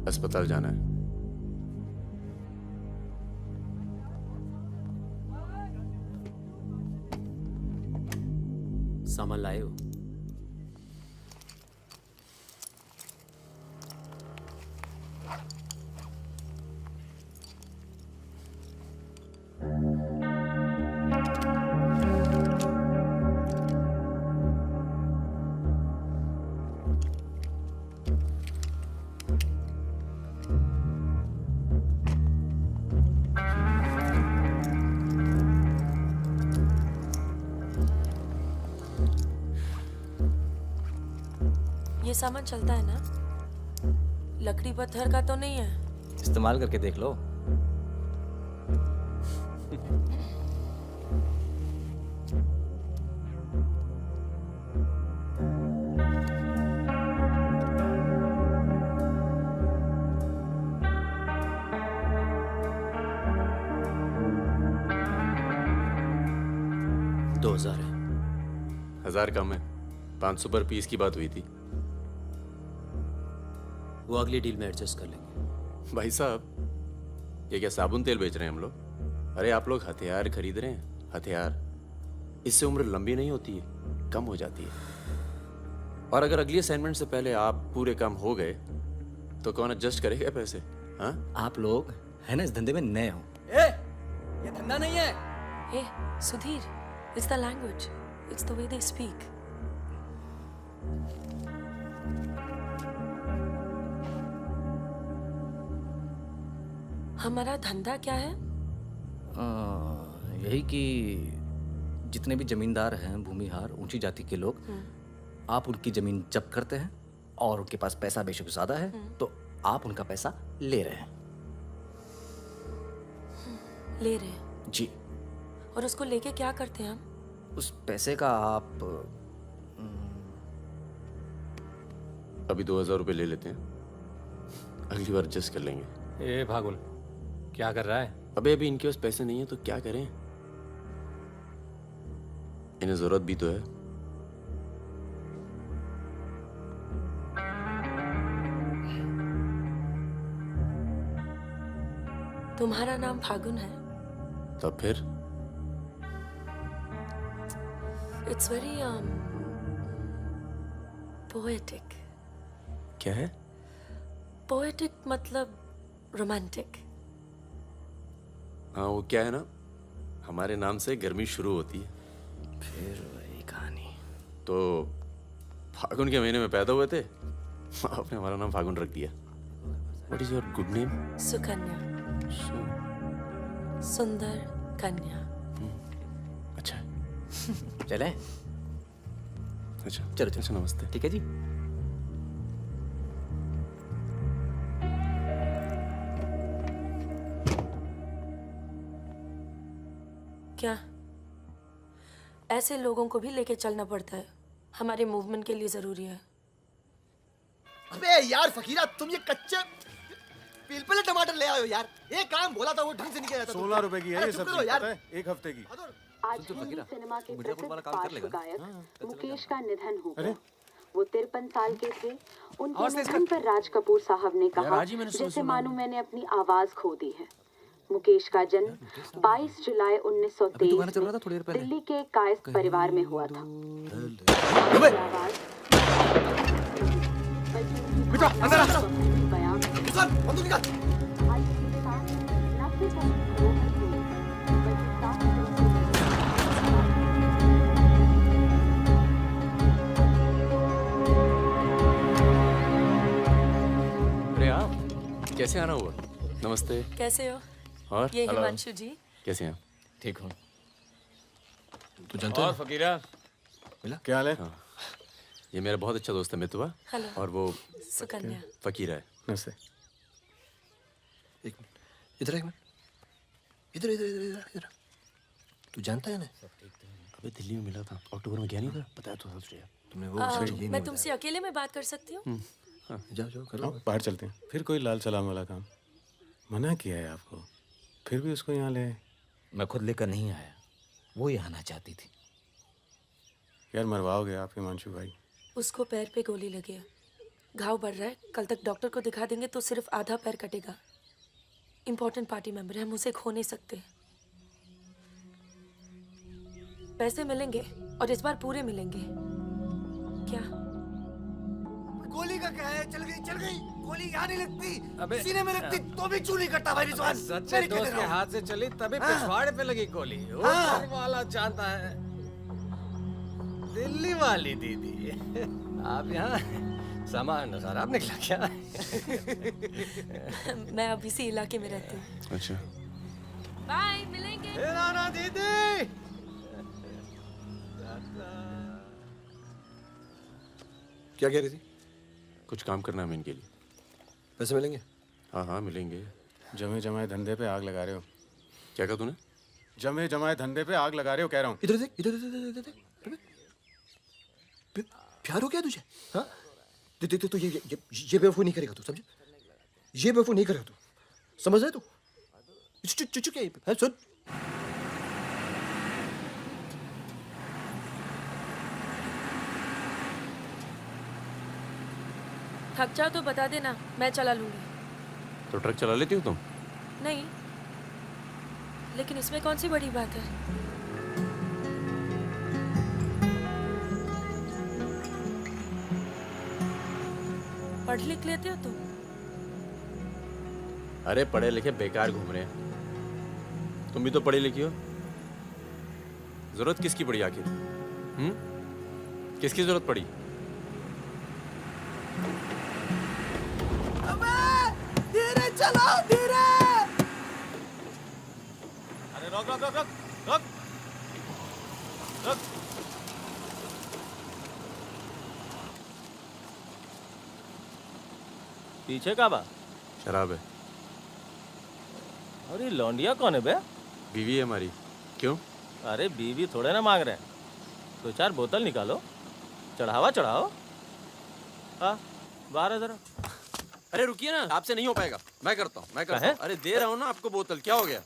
अस्पताल जाना है। सामान लाए हो? ये सामान चलता है ना? लकड़ी पत्थर का तो नहीं है? इस्तेमाल करके देख लो। दो 2000 है। 1000 कम है, 500 पर पीस की बात हुई थी। वो अगली डील में एडजस्ट कर लेंगे। भाई साहब, ये क्या साबुन तेल बेच रहे हैं हम लोग? अरे आप लोग हथियार खरीद रहे हैं, हथियार। इससे उम्र लंबी नहीं होती है, कम हो जाती है। और अगर अगली असाइनमेंट से पहले आप पूरे काम हो गए तो कौन एडजस्ट करेगा पैसे? हाँ, आप लोग है ना इस धंधे में नए हो। ये धंधा नहीं है। Hey, Sudhir, it's the language. It's the way they speak. हमारा धंधा क्या है? यही कि जितने भी जमींदार हैं, भूमिहार, ऊंची जाति के लोग, आप उनकी जमीन जब्त करते हैं और उनके पास पैसा बेशक ज्यादा है तो आप उनका पैसा ले रहे हैं। ले रहे हैं? जी। और उसको लेके क्या करते हैं हम? उस पैसे का आप अभी 2000 रुपये ले लेते हैं, अगली बार एडजस्ट कर लेंगे। ए भागुल, क्या कर रहा है? अबे अभी इनके पास पैसे नहीं है तो क्या करें? इन्हें जरूरत भी तो है। तुम्हारा नाम फागुन है? तब फिर It's very poetic. क्या है? Poetic मतलब romantic. हाँ, वो क्या है ना, हमारे नाम से गर्मी शुरू होती है। फिर वही कहानी। तो फागुन के महीने में पैदा हुए थे, आपने हमारा नाम फागुन रख दिया। What is your good name? Sukanya. सुंदर कन्या। अच्छा। चलें? अच्छा चलो अच्छा, नमस्ते। ठीक है जी। क्या ऐसे लोगों को भी लेके चलना पड़ता है? हमारे मूवमेंट के लिए जरूरी है। अबे यार फकीरा, तुम ये कच्चे पिलपिले टमाटर ले आयो यार। एक काम बोला था वो ढंग से नहीं किया जाता। 16 रुपए की है ये सब्जी, पता है? एक हफ्ते की। आज हिंदी सिनेमा के प्रसिद्ध पार्श्व गायक मुकेश का निधन हो गया। वो 53 साल के थे। उनके निधन पर राज कपूर साहब ने कहा, जैसे मानो मैंने अपनी आवाज खो दी है। मुकेश का जन्म 22 जुलाई 1923 दिल्ली के एक कायस्थ परिवार में हुआ था। अरे आप कैसे आना हुआ? नमस्ते। कैसे हो? और ये हिमांशु जी। कैसे हैं? ठीक हूँ। तू जानता है? फकीरा मिला? क्या हाल है? हाँ। ये मेरा बहुत अच्छा दोस्त है मितवा। हेलो। और वो सुकन्या। फकीरा है। नमस्ते। एक मिनट, इधर एक मिनट, इधर इधर इधर इधर इधर। तू जानता है ना? अबे दिल्ली में मिला था, अक्टूबर में गया नहीं था, बताया तो था तुझे। तुमने वो मैं तुमसे अकेले में बात कर सकती हूँ? जाओ जाओ करो। आओ, बाहर चलते हैं। फिर कोई लाल सलाम वाला काम। मना किया है आपको, फिर भी उसको यहाँ ले आए। मैं खुद लेकर नहीं आया, वो ही आना चाहती थी। यार मरवाओगे आप हिमांशु भाई। उसको पैर पे गोली लगी है, घाव बढ़ रहा है। कल तक डॉक्टर को दिखा देंगे तो सिर्फ आधा पैर कटेगा। इम्पोर्टेंट पार्टी मेंबर है, हम उसे खो नहीं सकते। पैसे मिलेंगे और इस बार पूरे मिलेंगे। क्या गोली का क्या है? चल गई गोली यहाँ नहीं लगती, सीने में लगती तो भी चू नहीं करता भाई रिजवान। सच्चे दोस्त के हाथ से चली तभी पिछवाड़े पे लगी गोली। ऊपर वाला जानता है। दिल्ली वाली दीदी, आप यहाँ सामान खराब निकला क्या? मैं अब इसी इलाके में रहती हूँ। अच्छा बाय, मिलेंगे। नाना दीदी। क्या कह रही थी? कुछ काम करना है इनके लिए। पैसे मिलेंगे? हाँ हाँ मिलेंगे। जमे जमाए धंधे पे आग लगा रहे हो। क्या कहा तूने? जमे जमाए धंधे पे आग लगा रहे हो कह रहा हूँ। इधर देख, इधर प्यार हो गया तुझे? हाँ देख तो ये बेवकूफ नहीं करेगा तू, समझे? ये बेवकूफ नहीं करेगा तू, समझ रहे तू? चुप क्या सुन। थक जाओ तो बता देना, मैं चला लूंगी। तो ट्रक चला लेती हो तुम? नहीं, लेकिन इसमें कौन सी बड़ी बात है? पढ़ लिख लेते हो तुम? अरे पढ़े लिखे बेकार घूम रहे हैं। तुम भी तो पढ़ी लिखी हो। जरूरत किसकी पड़ी आखिर? किसकी जरूरत पड़ी? धीरे चलो, धीरे। अरे रोक रोक रोक रोक रोक रोक। पीछे का बा? शराब है। अरे लौंडिया कौन है बे? बीवी है हमारी। क्यों? अरे बीवी थोड़े ना मांग रहे हैं, 2-4 बोतल निकालो, चढ़ावा चढ़ाओ। हाँ बाहर है जरा। अरे रुकिए ना, आपसे नहीं हो पाएगा। मैं करता हूँ। अरे दे रहा हूँ ना आपको बोतल, क्या हो गया?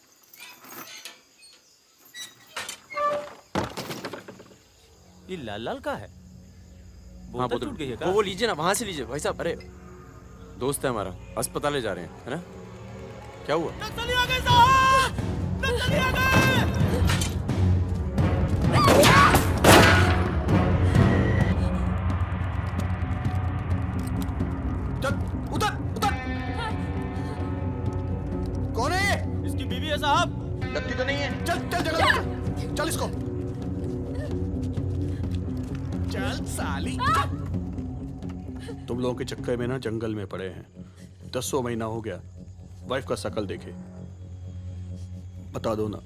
ये लाल लाल का है? हाँ बोतल टूट गई है क्या? वो लीजिए ना, वहां से लीजिए भाई साहब। अरे दोस्त है हमारा, अस्पताल ले जा रहे हैं, है ना? क्या हुआ? नक्सली आ गए साहब, नक्सली आ गए। कौन है ये? इसकी बीवी है साहब। लगती तो नहीं है। चल चल इसको। चल साली। तुम लोगों के चक्कर में ना जंगल में पड़े हैं। 10 महीना हो गया, वाइफ का शकल देखे। बता दो ना,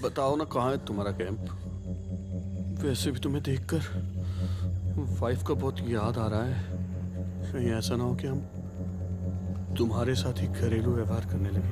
बताओ ना कहाँ है तुम्हारा कैंप? वैसे भी तुम्हें देखकर वाइफ का बहुत याद आ रहा है। कहीं ऐसा ना हो कि हम तुम्हारे साथ ही घरेलू व्यवहार करने लगे।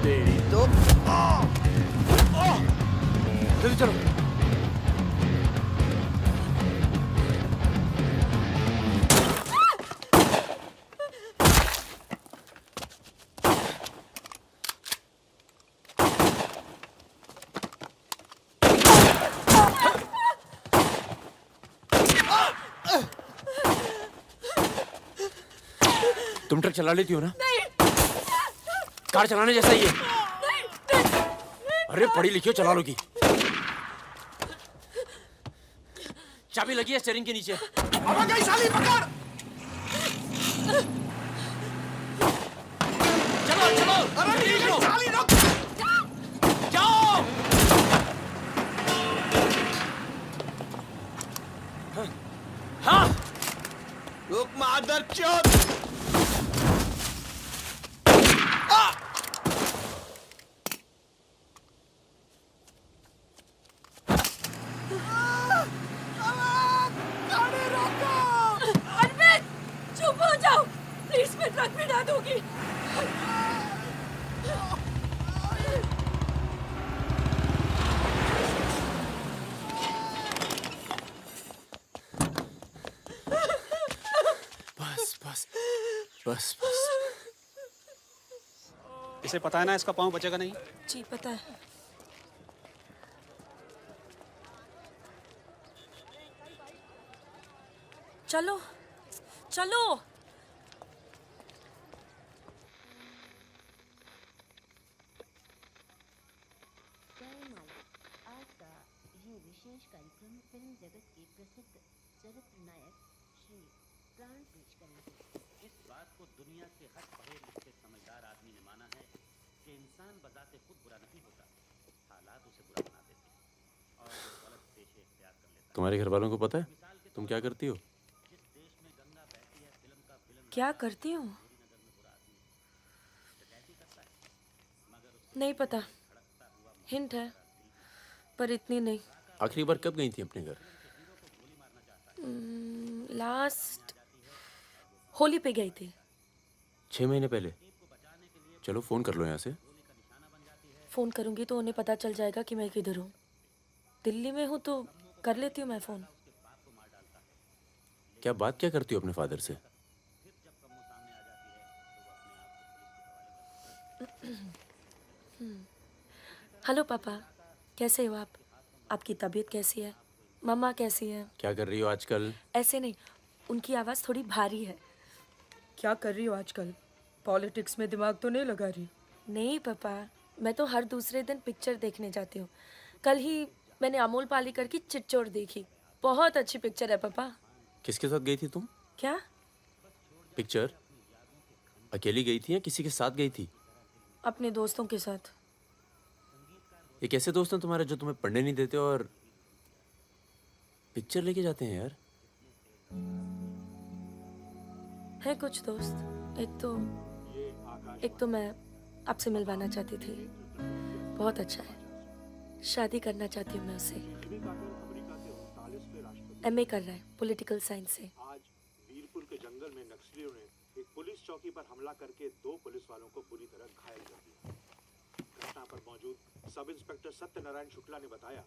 तेरी तो जल्दी चलो। तुम ट्रक चला लेती हो ना? कार चलाने जैसा ही है। अरे पढ़ी लिखी हो, चला लोगी। चाबी लगी है स्टीयरिंग के नीचे। अब गई साली, पकड़। चलो चलो। अरे ठीक है साली, रुक। जाओ। हाँ। रुक मादर चोद। दूंगी। बस बस बस बस। इसे पता है ना इसका पाँव बचेगा नहीं। जी पता है। चलो चलो। आज का ये विशेष कार्यक्रम फिल्म जगत के प्रसिद्ध चरित्र नायक श्री प्राण पेश करेंगे। इस बात को दुनिया के हर पढ़े लिखे समझदार आदमी ने माना है कि इंसान बजाते खुद बुरा नहीं होता, हालात उसे बुरा बना देते हैं और वो गलत पेशे इख्तियार कर लेता है। तुम्हारे घर वालों को पता है तुम क्या करती हो? क्या करती हूँ? नहीं पता, हिंट है पर इतनी नहीं। आखिरी बार कब गई थी अपने घर? लास्ट होली पे गई थी। 6 महीने पहले। चलो फोन कर लो यहाँ से। फोन करूंगी तो उन्हें पता चल जाएगा कि मैं किधर हूँ। दिल्ली में हूँ तो कर लेती हूँ मैं फोन। क्या बात क्या करती हो अपने फादर से? हेलो पापा, कैसे हो आप? आपकी तबीयत कैसी है? मम्मा कैसी है? क्या कर रही हो आजकल? ऐसे नहीं, उनकी आवाज़ थोड़ी भारी है। क्या कर रही हो आजकल? पॉलिटिक्स में दिमाग तो नहीं लगा रही? नहीं पापा, मैं तो हर दूसरे दिन पिक्चर देखने जाती हूँ। कल ही मैंने अमोल पालेकर की चिट्चोर देखी। बहुत अच्छी पिक्चर है पापा। किसके साथ गई थी तुम? क्या? पिक्चर अकेली गई थी या किसी के साथ गई थी? अपने दोस्तों के साथ। ये कैसे दोस्त हैं तुम्हारे जो तुम्हें पढ़ने नहीं देते और पिक्चर लेके जाते हैं यार? है कुछ दोस्त। एक तो मैं आपसे मिलवाना चाहती थी। बहुत अच्छा है। शादी करना चाहती हूँ मैं उससे। एमए कर रहा है पॉलिटिकल साइंस से। आज वीरपुर के जंगल में नक्सलियों ने एक पुलिस चौकी पर हमला करके 2 पुलिस वालों को बुरी तरह घायल कर दिया। घटना पर मौजूद सब इंस्पेक्टर सत्यनारायण शुक्ला ने बताया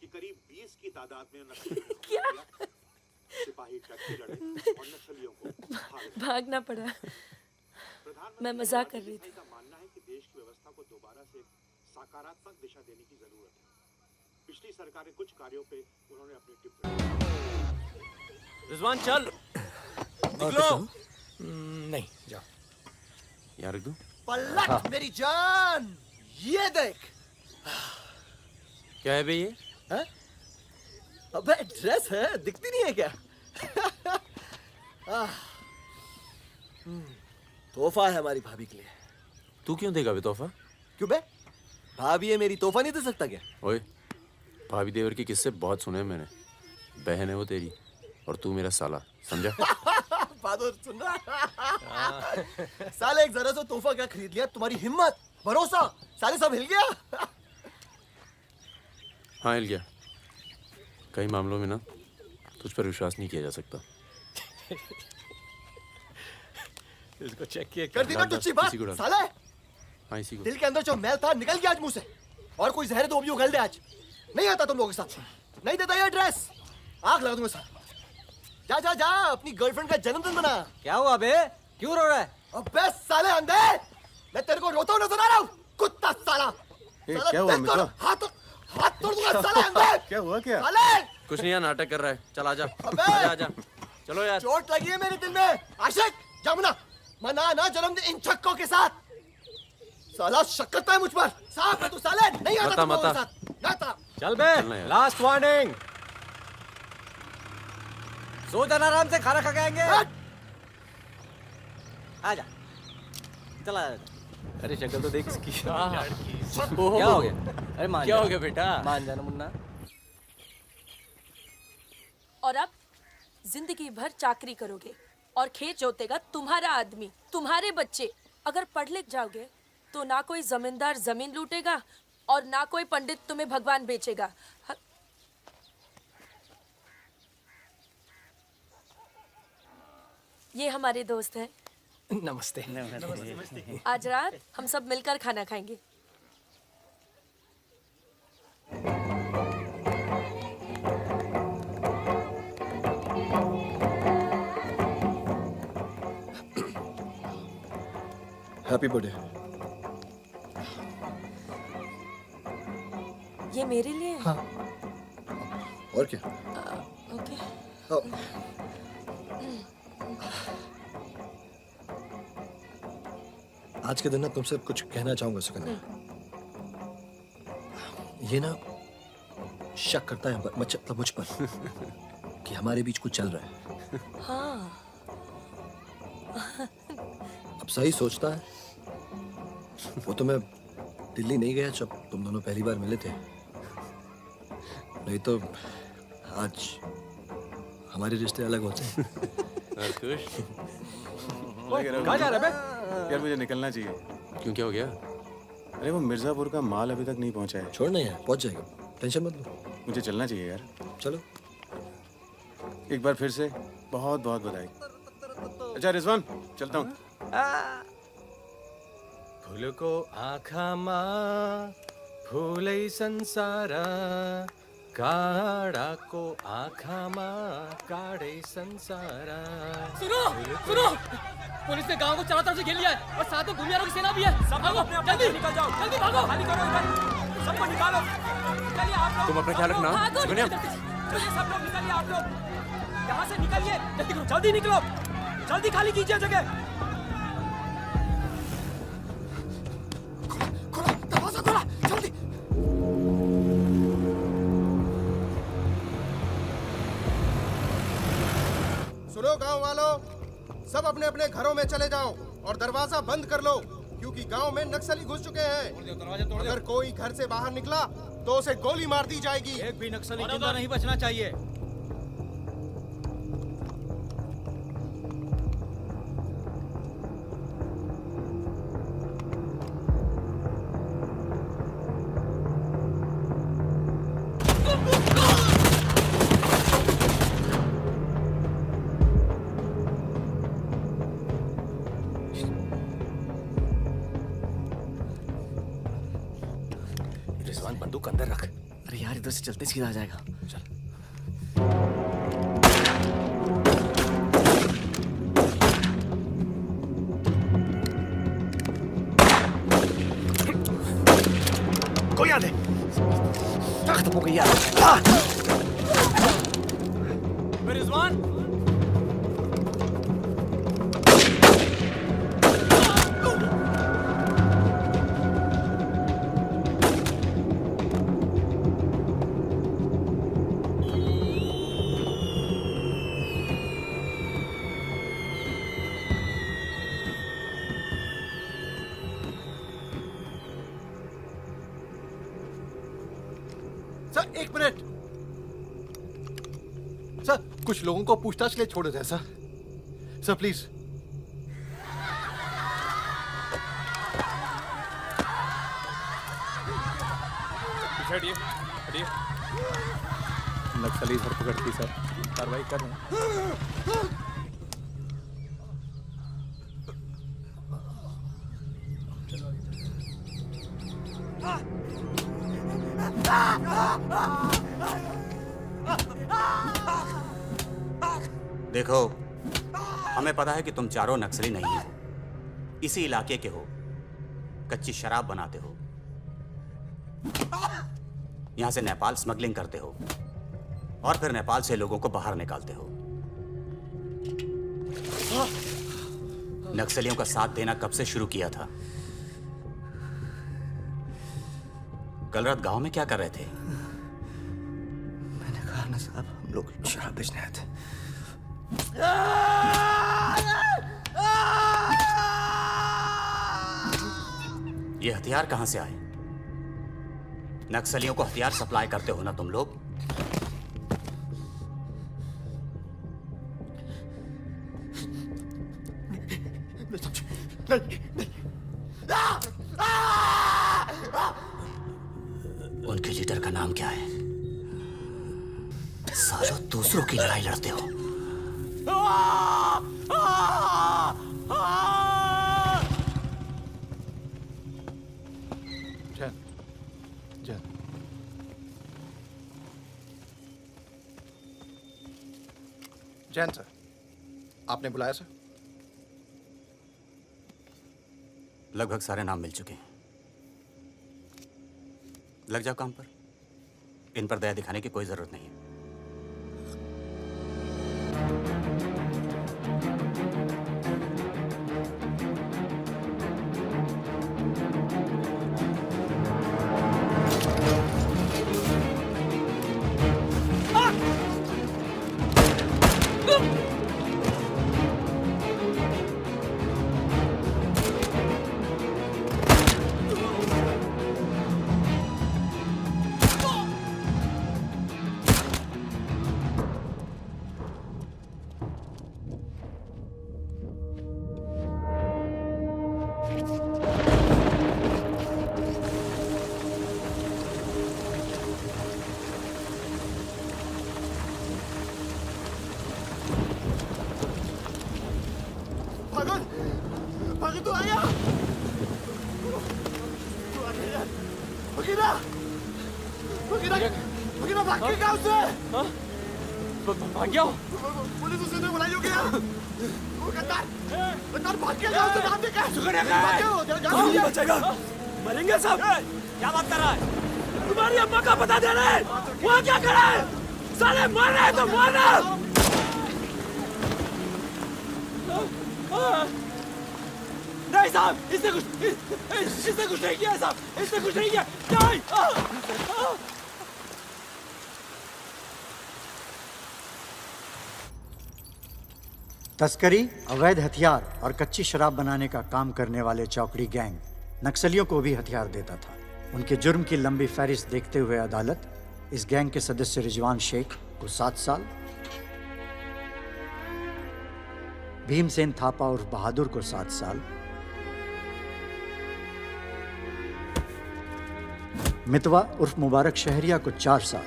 कि करीब 20 की तादाद में नक्सलियों ने सिपाही डट के लड़े और नक्सलियों को भागना पड़ा। मैं मजाक कर रही थी। का मानना है कि देश की व्यवस्था को दोबारा से सकारात्मक दिशा देने की जरूरत है। पिछली सरकार के कुछ कार्यों पे उन्होंने अपनी टिप्पणी। रिजवान चल निकलो। नहीं जाओ। यहाँ रख दूं? पलट मेरी जान, ये देख। क्या है बे ये? है? अबे ड्रेस है, दिखती नहीं है क्या? तोहफा है हमारी भाभी के लिए। तू क्यों देगा बे तोहफा? क्यों बे? भाभी है मेरी, तोहफा नहीं दे सकता क्या? ओए, भाभी देवर के किस्से बहुत सुने हैं मैंने। बहन है वो तेरी और तू मेरा साला, समझा? बहादुर सुन रहा? साले एक जरा सा तोहफा क्या खरीद लिया? तुम्हारी हिम्मत, भरोसा, साले सब हिल गया। हाँ हिल गया। कई मामलों में ना तुझ पर विश्वास नहीं किया जा सकता। इसको चेक किए कर दी ना टुच्ची बात साले। हाँ इसी को। दिल के अंदर जो मैल था निकल गया आज मुंह से। और कोई जहर दो भी उगल दे आज। नहीं आता तुम लोगों के साथ। नहीं देता ये ड्रेस, आग लगा दूंगा साथ। जा जा जा अपनी गर्लफ्रेंड का जन्मदिन मना। क्या हुआ बे? क्यों रो रहा है? अबे साले अंधे, मैं तेरे को रोता हुआ नजर आ रहा हूँ, कुत्ता साला। क्या हुआ मित्रा? हाथ तोड़ दूंगा साले अंधे। क्या हुआ क्या? साले कुछ नहीं यार, नाटक कर रहा है। चल आजा। अबे आजा चलो यार। चोट लगी है मेरे दिल में। आशिक जा मना ना जन्मदिन इन छक्कों के साथ। साला शक करता है मुझ पर। साहब मैं तू साले नहीं आता तुम लोगों के साथ। नाता चल बे, लास्ट वार्निंग। सो जाना आराम से, खाना खा के आएंगे। आजा चला। अरे शक्ल तो देख इसकी। क्या हो गया? अरे मान क्या जा। हो गया बेटा? मान जाना मुन्ना। और अब जिंदगी भर चाकरी करोगे और खेत जोतेगा तुम्हारा आदमी, तुम्हारे बच्चे। अगर पढ़ लिख जाओगे तो ना कोई जमींदार जमीन लूटेगा और ना कोई पंडित तुम्हें भगवान बेचेगा। ये हमारे दोस्त हैं नमस्ते। आज रात हम सब मिलकर खाना खाएंगे। Happy birthday. ये मेरे लिए है? हाँ। और क्या? ओके। आज के दिन ना तुमसे कुछ कहना चाहूंगा सुकन्या। ये ना शक करता है मतलब मुझ पर कि हमारे बीच कुछ चल रहा है। हाँ। अब सही सोचता है। वो तो मैं दिल्ली नहीं गया जब तुम दोनों पहली बार मिले थे, नहीं तो आज हमारे रिश्ते अलग होते हैं। कहाँ जा रहा है बे? यार मुझे निकलना चाहिए। क्यों, क्या हो गया? अरे वो मिर्जापुर का माल अभी तक नहीं पहुंचा है। छोड़ना है, पहुंच जाएगा, टेंशन मत लो। मुझे चलना चाहिए यार। चलो। एक बार फिर से बहुत बहुत बधाई। अच्छा रिजवान, चलता हूँ। फूलको आँखामा फुलै संसार, काँडाको आँखामा काँडै संसार। सुनो सुनो, पुलिस ने गांव को चारों तरफ से घेर लिया है और साथ में भूमिहारों की सेना भी है। भागो जल्दी, निकल जाओ, जल्दी भागो, खाली करो इधर, सबको निकालो। निकलिए आप लोग, तुम अपना ख्याल रखना। चलिए सब लोग निकलिए, आप लोग यहाँ से निकलिए, जल्दी निकलो, जल्दी खाली कीजिए जगह। दरवाजा खोला, जल्दी। सुनो गांव वालों, सब अपने अपने घरों में चले जाओ और दरवाजा बंद कर लो, क्योंकि गांव में नक्सली घुस चुके हैं। अगर कोई घर से बाहर निकला तो उसे गोली मार दी जाएगी। एक भी नक्सली जिंदा नहीं बचना चाहिए। रिजवान बंदूक अंदर रख। अरे यार इधर से चलते सीधा आ जाएगा। चल। कोई आ दे। खत्म हो गई यार। रिजवान सर एक मिनट। सर कुछ लोगों को पूछताछ के लिए छोड़ देते हैं सर। Sir please. हटिए हटिए। नक्सली धरपकड़ सर, कार्रवाई कर रहे हैं। देखो, हमें पता है कि तुम चारों नक्सली नहीं हो, इसी इलाके के हो, कच्ची शराब बनाते हो, यहां से नेपाल स्मगलिंग करते हो और फिर नेपाल से लोगों को बाहर निकालते हो। नक्सलियों का साथ देना कब से शुरू किया था? कल रात गांव में क्या कर रहे थे? मैंने कहा ना साहब, हम लोग शराब बेचने आए थे। ये हथियार कहां से आए? नक्सलियों को हथियार सप्लाई करते हो ना तुम लोग? उनके लीडर का नाम क्या है? सालों दूसरों की लड़ाई लड़ते हो। जैन सर, आपने बुलाया सर? लगभग सारे नाम मिल चुके हैं। लग जाओ काम पर। इन पर दया दिखाने की कोई जरूरत नहीं है। फागुन, फागुन तू आया? तू आ गया? फकीरा, फकीरा, फकीरा भाग के गाँव से? भाग गया? पुलिस उसे ने बुलाई हो गया? वो गद्दार, गद्दार भाग के गाँव से नाम देखा? सुगड़िया कहाँ है? गाँव नहीं बचेगा। मरेंगे सब। क्या बात कर रहा है? तुम्हारी अम्मा का पता दे रहे हैं। वहाँ क्या कर रहा है? साले मर रहे हैं तो मारना। नहीं साहब, इसने कुछ नहीं किया साहब, इसने कुछ नहीं किया। नहीं। तस्करी, अवैध हथियार और कच्ची शराब बनाने का काम करने वाले चौकड़ी गैंग नक्सलियों को भी हथियार देता था। उनके जुर्म की लंबी फहरिस्त देखते हुए अदालत इस गैंग के सदस्य रिजवान शेख को 7 साल, भीमसेन थापा उर्फ बहादुर को 7 साल, मितवा उर्फ मुबारक शहरिया को 4 साल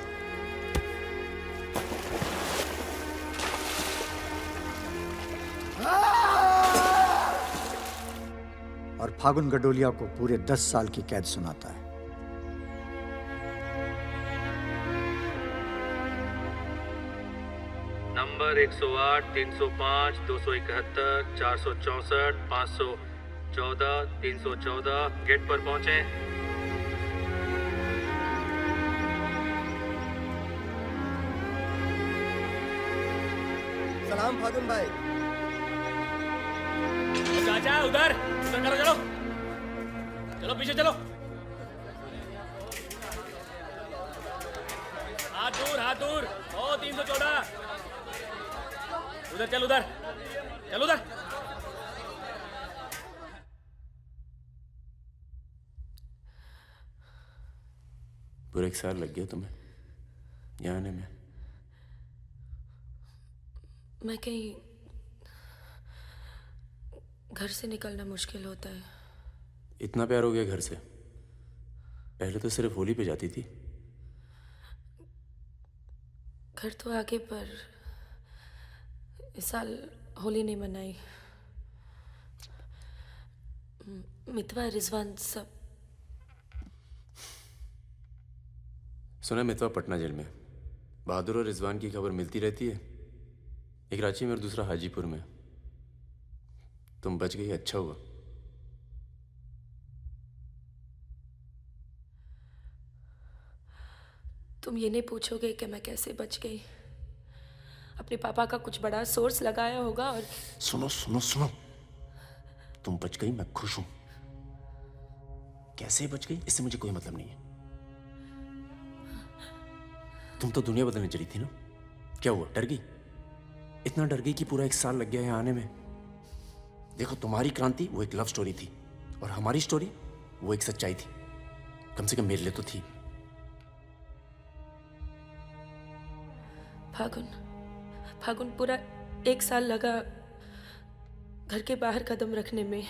और फागुन गडोलिया को पूरे 10 साल की कैद सुनाता है। नंबर 108, 305, 271, 464, 514, 314 गेट पर पहुंचे। सलाम फागुन भाई। चाचा उधर करो, चलो चलो पीछे चलो। हाथ दूर। ओ 314 उधर चल, उधर चल, उधर। पूरे 1 साल लग गया तुम्हें यहाँ आने में। मैं कहीं घर से निकलना मुश्किल होता है। इतना प्यार हो गया घर से? पहले तो सिर्फ होली पे जाती थी। घर तो आगे, पर इस साल होली नहीं मनाई। मितवा, रिजवान सब। सुना मितवा पटना जेल में। बहादुर और रिजवान की खबर मिलती रहती है, एक रांची में और दूसरा हाजीपुर में। तुम बच गई, अच्छा हुआ। तुम ये नहीं पूछोगे कि मैं कैसे बच गई? अपने पापा का कुछ बड़ा सोर्स लगाया होगा और सुनो सुनो सुनो, तुम बच गई, मैं खुश हूं। कैसे बच गई इससे मुझे कोई मतलब नहीं है। तुम तो दुनिया बदलने चली थी ना, क्या हुआ, डर गई? इतना डर गई कि पूरा 1 साल लग गया है आने में। देखो, तुम्हारी क्रांति वो एक लव स्टोरी थी और हमारी स्टोरी वो एक सच्चाई थी। कम से कम मेरे लिए तो थी। फागुन पूरा 1 साल लगा घर के बाहर कदम रखने में,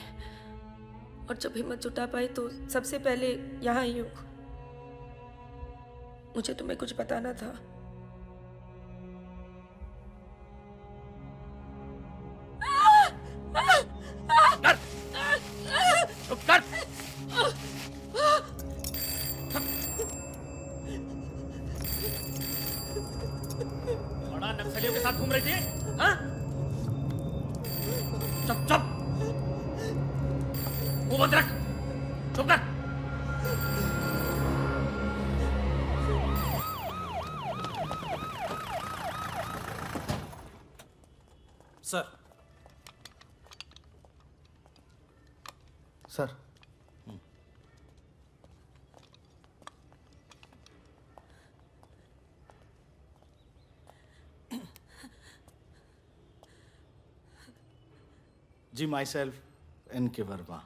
और जब हिम्मत जुटा पाई तो सबसे पहले यहाँ आई हूँ। मुझे तुम्हें कुछ बताना था। चुप कर। बड़ा नक्सलियों के साथ घूम रही थी। हाँ? चुप चुप, मुंह बंद रख, चुप कर। सर। सर, जी, myself N K Verma,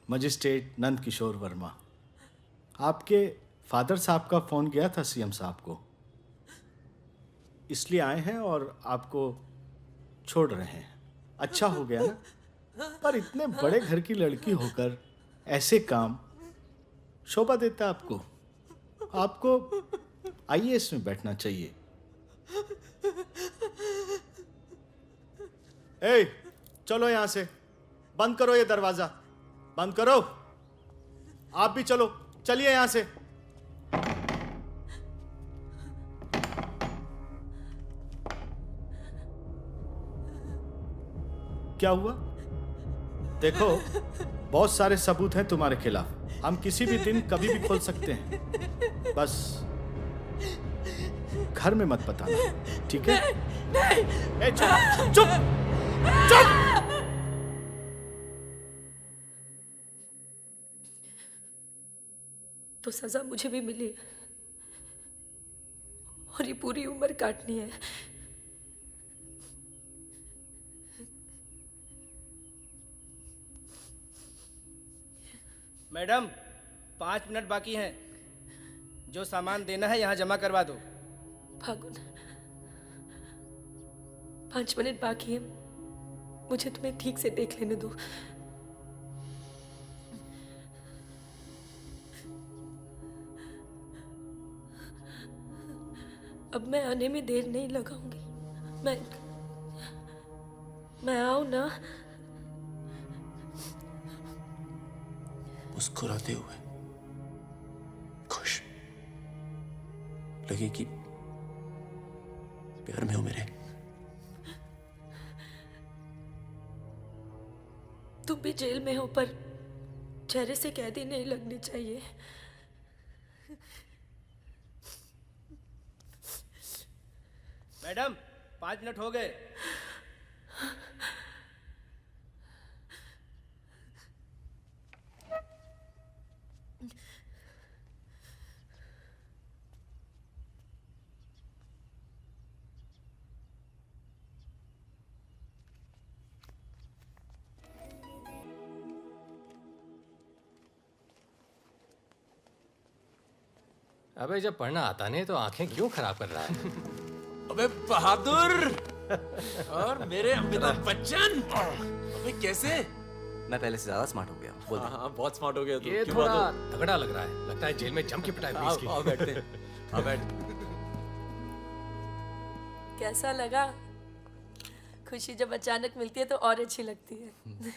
magistrate Nand Kishore Verma. आपके फादर साहब का फ़ोन गया था सीएम साहब को, इसलिए आए हैं और आपको छोड़ रहे हैं। अच्छा हो गया ना, पर इतने बड़े घर की लड़की होकर ऐसे काम शोभा देता आपको। आपको आईएएस में बैठना चाहिए। ए, चलो यहां से, बंद करो ये दरवाजा, बंद करो। आप भी चलो, चलिए यहां से। क्या हुआ? देखो, बहुत सारे सबूत हैं तुम्हारे खिलाफ। हम किसी भी दिन कभी भी खोल सकते हैं। बस घर में मत बताना, ठीक है? नहीं। ए, चुप चुप चुप। तो सजा मुझे भी मिली है और ये पूरी उम्र काटनी है। मैडम, 5 मिनट बाकी हैं। जो सामान देना है यहाँ जमा करवा दो। फागुन, 5 मिनट बाकी है, मुझे तुम्हें ठीक से देख लेने दो। अब मैं आने में देर नहीं लगाऊंगी। मैं आऊं ना? मुस्कुराते हुए, खुश, लगे कि प्यार में हो मेरे। तुम भी जेल में हो, पर चेहरे से कैदी नहीं लगनी चाहिए। मैडम, 5 मिनट हो गए। अबे जब पढ़ना आता नहीं तो आंखें क्यों खराब कर रहा है? अबे बहादुर और मेरे अमिताभ बच्चन, अबे कैसे? मैं पहले से ज्यादा स्मार्ट हो गया। बोल दे। हाँ, बहुत स्मार्ट हो गया तू। ये क्यों थोड़ा बात तगड़ा लग रहा है। लगता है जेल में जम के पिटाई हुई इसकी। आओ बैठते हैं। आओ बैठ। कैसा लगा? खुशी जब अचानक मिलती है तो और अच्छी लगती है।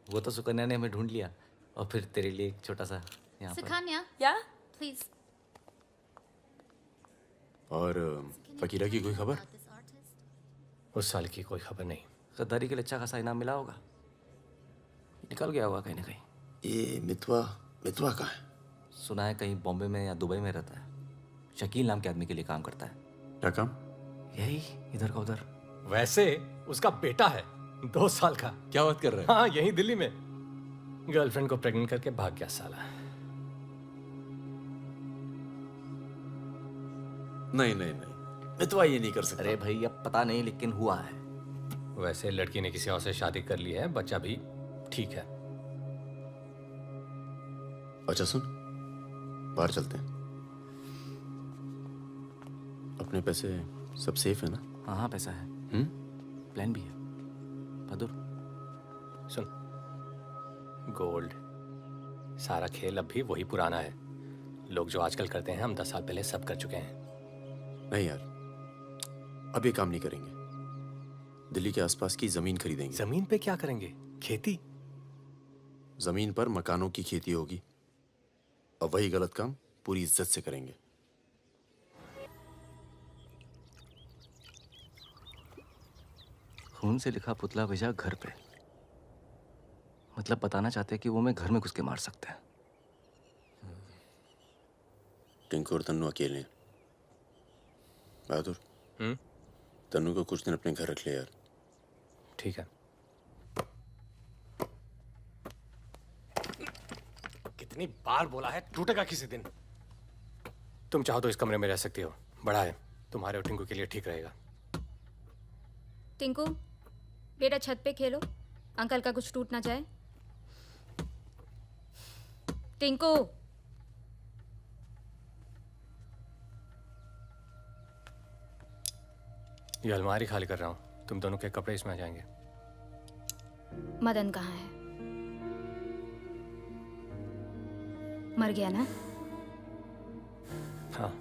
वो तो सुकन्या ने हमें ढूंढ लिया और फिर तेरे लिए एक छोटा सा यहाँ पर। सुकन्या, या प्लीज। और फकीरा की कोई खबर? उस साल की कोई खबर नहीं। गद्दारी के लिए अच्छा खासा इनाम मिला होगा, निकल गया होगा कहीं ना कहीं। ये मितवा कहाँ है? सुना है कहीं बॉम्बे में या दुबई में रहता है। शकील नाम के आदमी के लिए काम करता है। क्या काम? यही इधर का उधर। वैसे उसका बेटा है 2 साल का। क्या बात कर रहे हैं? हाँ, यही दिल्ली में गर्लफ्रेंड को प्रेग्नेंट करके भाग गया साला। नहीं, मितवा ये नहीं कर सकता। अरे भाई, अब पता नहीं लेकिन हुआ है। वैसे लड़की ने किसी और से शादी कर ली है, बच्चा भी ठीक है। अच्छा सुन, बाहर चलते हैं। अपने पैसे सब सेफ है ना? हाँ, पैसा है। प्लान भी है। बहादुर सुन, गोल्ड सारा खेल अब भी वही पुराना है। लोग जो आजकल करते हैं हम 10 साल पहले सब कर चुके हैं। नहीं यार, अब ये काम नहीं करेंगे। दिल्ली के आसपास की जमीन खरीदेंगे। जमीन पे क्या करेंगे? खेती? जमीन पर मकानों की खेती होगी और वही गलत काम पूरी इज्जत से करेंगे। खून से लिखा पुतला भेजा घर पे। मतलब बताना चाहते हैं कि वो मैं घर में घुस के मार सकते हैं। टिंकू और तन्नू अकेले हैं। बहादुर, तन्नू को कुछ दिन अपने घर रख ले यार। ठीक है। कितनी बार बोला है, टूटेगा किसी दिन। तुम चाहो तो इस कमरे में रह सकती हो, बड़ा है, तुम्हारे और टिंकू के लिए ठीक रहेगा। टिंकू बेटा छत पे खेलो, अंकल का कुछ टूट ना जाए। टिंकू ये अलमारी खाली कर रहा हूँ, तुम दोनों के कपड़े इसमें आ जाएंगे। मदन कहाँ है? मर गया ना? हाँ,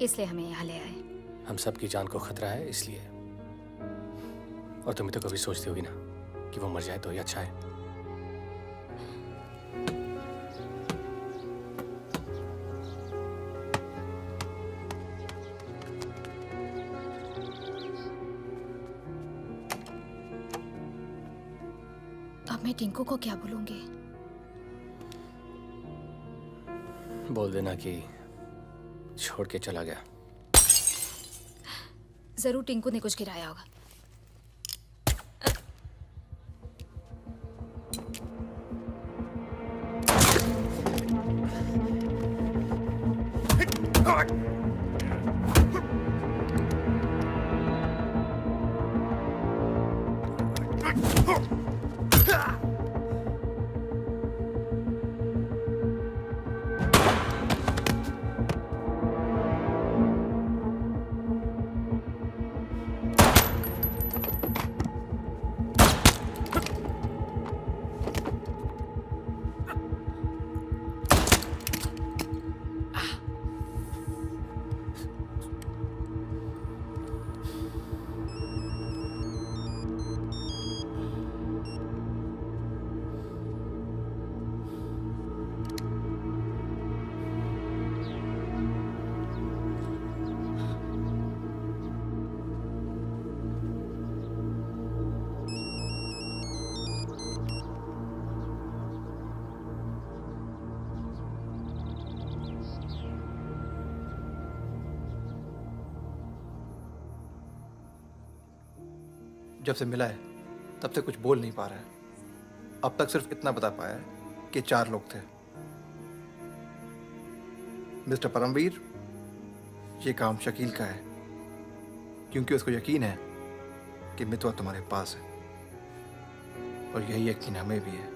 इसलिए हमें यहाँ ले आए। हम सबकी जान को खतरा है इसलिए। और तुम तो कभी सोचती होगी ना कि वो मर जाए तो ही अच्छा है। अब मैं टिंकू को क्या बोलूंगी? बोल देना कि छोड़ के चला गया। जरूर टिंकू ने कुछ गिराया होगा। जब से मिला है तब से कुछ बोल नहीं पा रहा है। अब तक सिर्फ इतना बता पाया है कि 4 लोग थे। मिस्टर परमवीर, ये काम शकील का है, क्योंकि उसको यकीन है कि मितवा तुम्हारे पास है, और यही यकीन हमें भी है।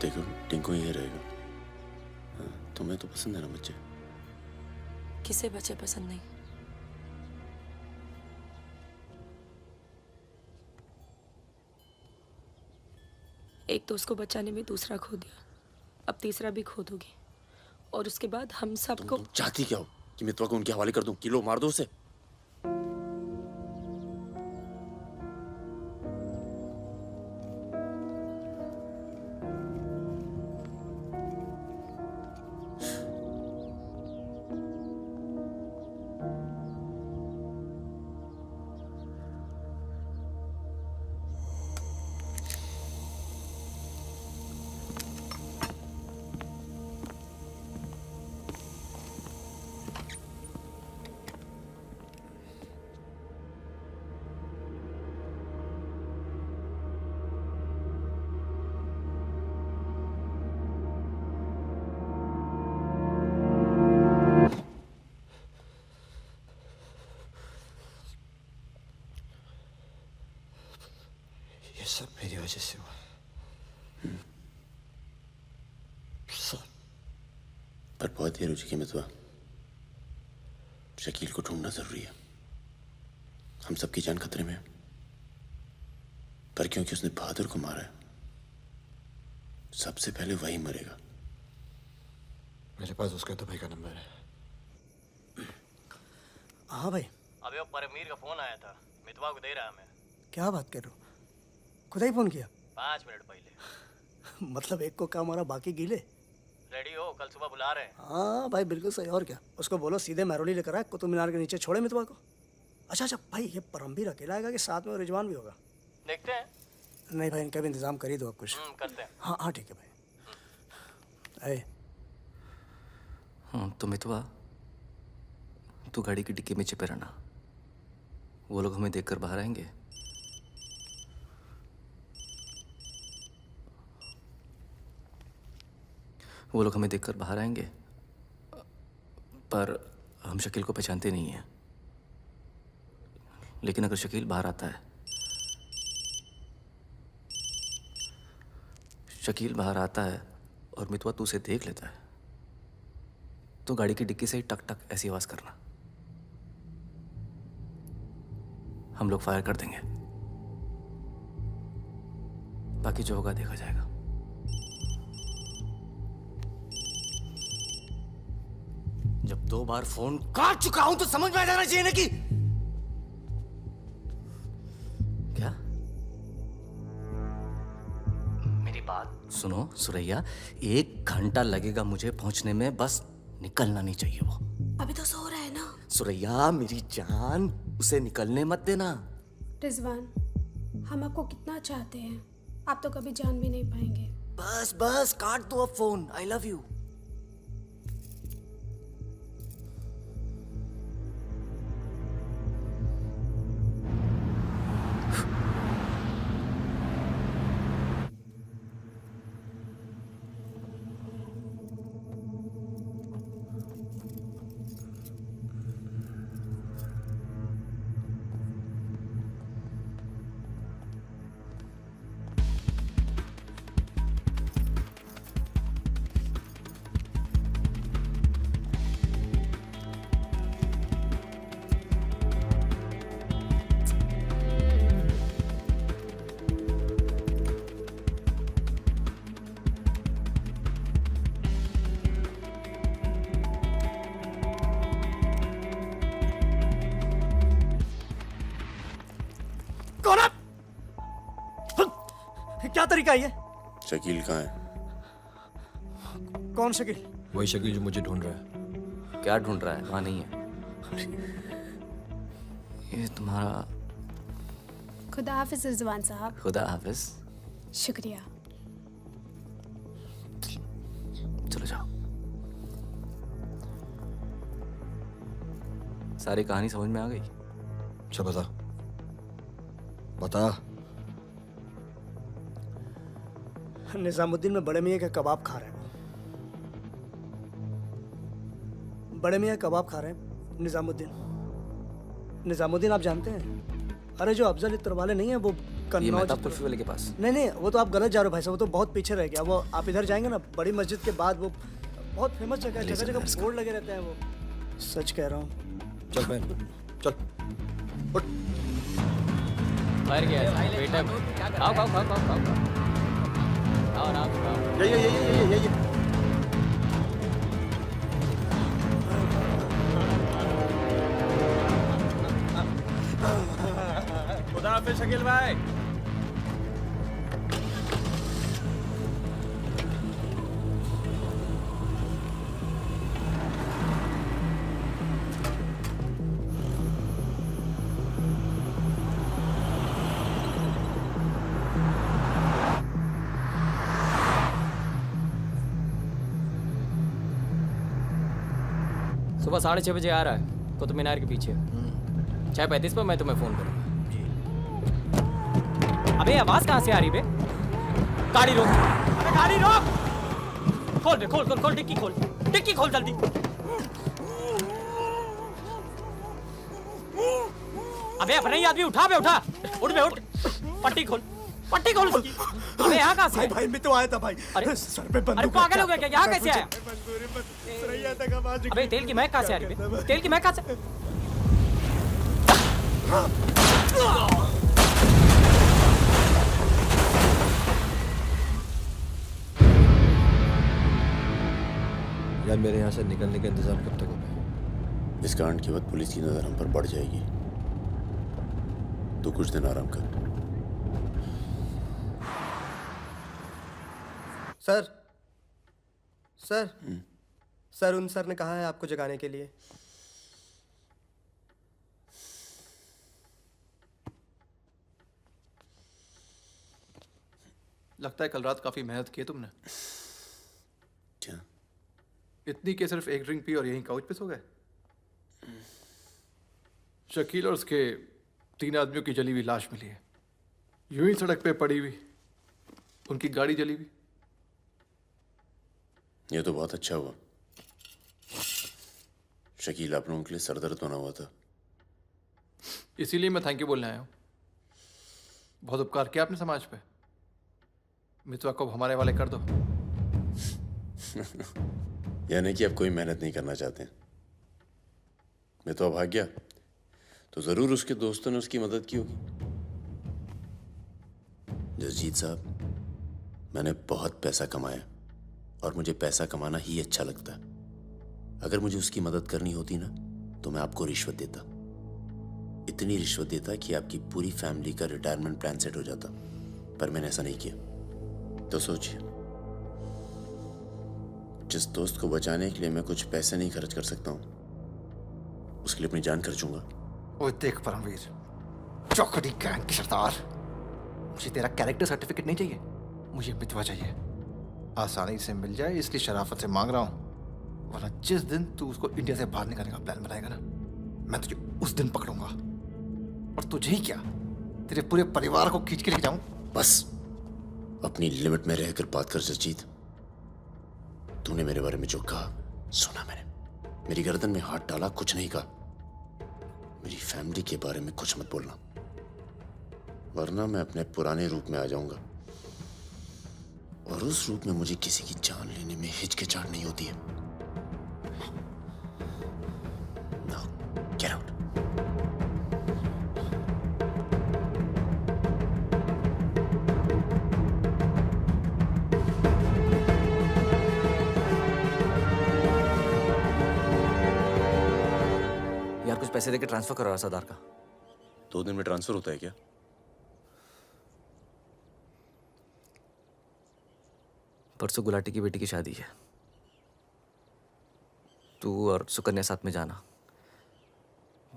देखो, टिंकू यही रहेगा। हाँ, तुम्हें तो पसंद है ना बच्चे? किसे बच्चे पसंद नहीं? एक तो उसको बचाने में दूसरा खो दिया, अब तीसरा भी खो दोगी, और उसके बाद हम सबको। तुम चाहती क्या हो कि मितवा को उनके हवाले कर दूं? किलो मार दो उसे। सब मेरी वजह से हुआ। सब। पर बहुत देर हो चुकी मितवा। शकील को ढूंढना जरूरी है। हम सबकी जान खतरे में है। पर क्योंकि उसने बहादुर को मारा है, सबसे पहले वही मरेगा। मेरे पास उसका दुबई का नंबर है। हाँ भाई। अबे वो परमीर का फोन आया था, मितवा को दे रहा मैं। क्या बात कर रहे हो? खुदा ही फोन किया? 5 मिनट पहले। मतलब एक को काम हमारा बाकी गीले। रेडी हो, कल सुबह बुला रहे हैं। हाँ भाई बिल्कुल सही। और क्या, उसको बोलो सीधे महरौली लेकर आए, कुतुब मीनार के नीचे छोड़े मितवा को। अच्छा भाई, ये परमवीर अकेला आएगा कि साथ में रिजवान भी होगा? देखते हैं। नहीं भाई, इनका भी इंतजाम कर ही दो आप कुछ। करते हैं। हाँ हाँ ठीक है भाई। तो मितवा, तू गाड़ी की डिक्की में छिपे रहना। वो लोग हमें देखकर बाहर आएंगे। वो लोग हमें देखकर बाहर आएंगे, पर हम शकील को पहचानते नहीं हैं। लेकिन अगर शकील बाहर आता है, शकील बाहर आता है और मितवा तू उसे देख लेता है, तो गाड़ी की डिक्की से ही टक टक ऐसी आवाज करना। हम लोग फायर कर देंगे, बाकी जो होगा देखा जाएगा। जब 2 बार फोन काट चुका हूं तो समझ में आ जाना चाहिए ना कि क्या। मेरी बात सुनो सुरैया, 1 घंटा लगेगा मुझे पहुंचने में, बस निकलना नहीं चाहिए वो। अभी तो सो रहा है ना। सुरैया मेरी जान, उसे निकलने मत देना। रिजवान, हम आपको कितना चाहते हैं, आप तो कभी जान भी नहीं पाएंगे। बस बस काट दो अब फोन। I love you. क्या तरीका है? शकील कहाँ है? कौन शकील? वही शकील जो मुझे ढूंढ रहा है। क्या ढूंढ रहा है? वहां नहीं है। ये तुम्हारा। खुदा हाफिज रिजवान साहब। खुदा हाफिज। शुक्रिया। चलो जाओ। सारी कहानी समझ में आ गई? अच्छा बता बता। निजामुद्दीन में बड़े मियाँ का कबाब खा रहे हैं। बड़े मियाँ कबाब खा रहे हैं। निजामुद्दीन आप जानते हैं? अरे जो अफजल इत्र वाले नहीं है वो कन्नौज कुल्फी वाले के पास। नहीं वो तो आप गलत जा रहे हो भाई साहब, वो तो बहुत पीछे रह गया। वो आप इधर जाएंगे ना, बड़ी मस्जिद के बाद वो बहुत फेमस जगह है, जगह जगह बोर्ड लगे रहते हैं। वो सच कह रहा हूँ। चल बहन चल उठ। फायर किया है बेटा। खाओ खाओ खाओ खाओ खाओ। ये खुदा हाफिज शकील भाई। सुबह 6:30 बजे आ रहा है कुतुब मीनार के पीछे। 6:35 पर मैं तुम्हें फोन करूंगा। अबे आवाज कहाँ से आ रही बे? गाड़ी रोक। अबे गाड़ी रोक। खोल बे, खोल खोल खोल, डिक्की खोल, डिक्की खोल जल्दी। अबे अपने ही आदमी उठा बे, उठा। उठ बे उठ। पट्टी खोल। पट्टी खोल उसकी। अबे यहाँ कहाँ से भाई है? भाई मैं तो आया था भाई। अरे सर पे बंदूक अरे पागल हो गया क्या? यहाँ कैसे आया? आया? अबे तेल की महक कहाँ से आ रही है? तेल की महक कहाँ से? यार मेरे यहाँ से निकलने का इंतजाम कब तक होगा? इस कांड के बाद पुलिस की नजर हम पर बढ़ जाएगी। तो कुछ दिन आराम कर। सर सर सर उन सर ने कहा है आपको जगाने के लिए। लगता है कल रात काफी मेहनत की है तुमने। क्या? इतनी कि सिर्फ एक ड्रिंक पी और यहीं काउच पे सो गए? शकील और उसके 3 आदमियों की जली हुई लाश मिली है, यूं ही सड़क पे पड़ी हुई। उनकी गाड़ी जली हुई। ये तो बहुत अच्छा हुआ। शकील आप लोगों के लिए सरदर्द बना हुआ था। इसीलिए मैं थैंक यू बोलने आया हूँ। बहुत उपकार किया आपने समाज पे। मितवा को हमारे वाले कर दो। यानी कि आप कोई मेहनत नहीं करना चाहते। मैं तो भाग गया तो जरूर उसके दोस्तों ने उसकी मदद की होगी। जसजीत साहब, मैंने बहुत पैसा कमाया और मुझे पैसा कमाना ही अच्छा लगता है। अगर मुझे उसकी मदद करनी होती ना तो मैं आपको रिश्वत देता, इतनी रिश्वत देता कि आपकी पूरी फैमिली का रिटायरमेंट प्लान सेट हो जाता। पर मैंने ऐसा नहीं किया। तो सोचिए, जिस दोस्त को बचाने के लिए मैं कुछ पैसे नहीं खर्च कर सकता हूं, उसके लिए अपनी जान खर्चूंगा। ओए देख परमवीर, चौकड़ी गैंग की सरदार, मुझे तेरा कैरेक्टर सर्टिफिकेट नहीं चाहिए, मुझे मितवा चाहिए। आसानी से मिल जाए इसलिए शराफत से मांग रहा हूं, वरना जिस दिन तू उसको इंडिया से बाहर निकालने का प्लान बनाएगा ना, मैं तुझे उस दिन पकड़ूंगा। और तुझे ही क्या, तेरे पूरे परिवार को खींच के लेके जाऊं। बस अपनी लिमिट में रहकर बात कर जसजीत। तूने मेरे बारे में जो कहा सुना मैंने, मेरी गर्दन में हाथ डाला, कुछ नहीं कहा। मेरी फैमिली के बारे में कुछ मत बोलना, वरना मैं अपने पुराने रूप में आ जाऊंगा। और उस रूप में मुझे किसी की जान लेने में हिचकिचाहट नहीं होती है। Now, get out. यार कुछ पैसे देके ट्रांसफर करो सरदार का। 2 दिन में ट्रांसफर होता है क्या? परसों गुलाटी की बेटी की शादी है, तू और सुकन्या साथ में जाना।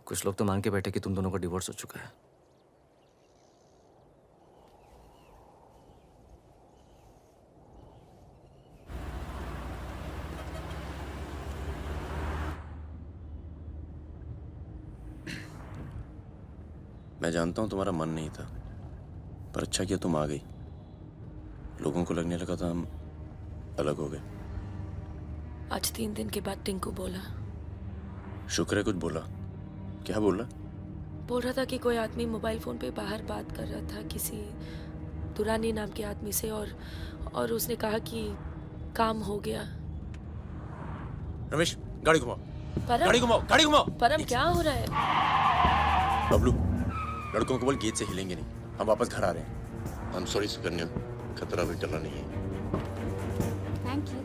कुछ लोग तो मान के बैठे कि तुम दोनों का डिवोर्स हो चुका है। मैं जानता हूं तुम्हारा मन नहीं था, पर अच्छा किया तुम आ गई। लोगों को लगने लगा था हम अलग हो गए। आज 3 दिन के बाद टिंकू बोला। शुक्र है कुछ बोला। क्या बोल रहा? बोल रहा था कि कोई आदमी मोबाइल फोन पे बाहर बात कर रहा था किसी दुरानी नाम के आदमी से, और उसने कहा कि काम हो गया। रमेश, गाड़ी घुमाओ। परम, गाड़ी घुमाओ, गाड़ी घुमाओ। परम क्या हो रहा है? बबलू, लड़कों को बोल गेट से हिलेंगे नहीं, हम वापस घर आ रहे हैं। हम सॉरी सुकन्या, खतरा भी टला नहीं है। Thank you.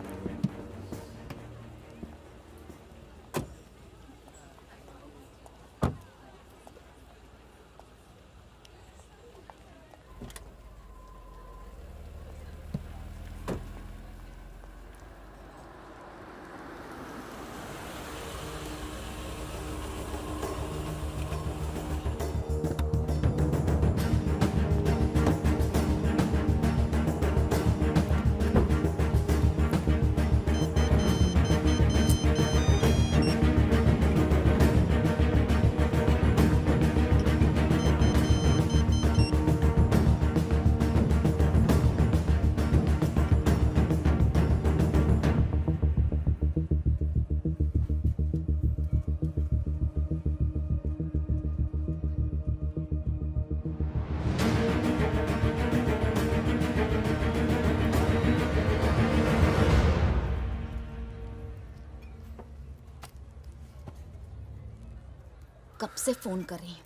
कब से फोन कर रही हूँ,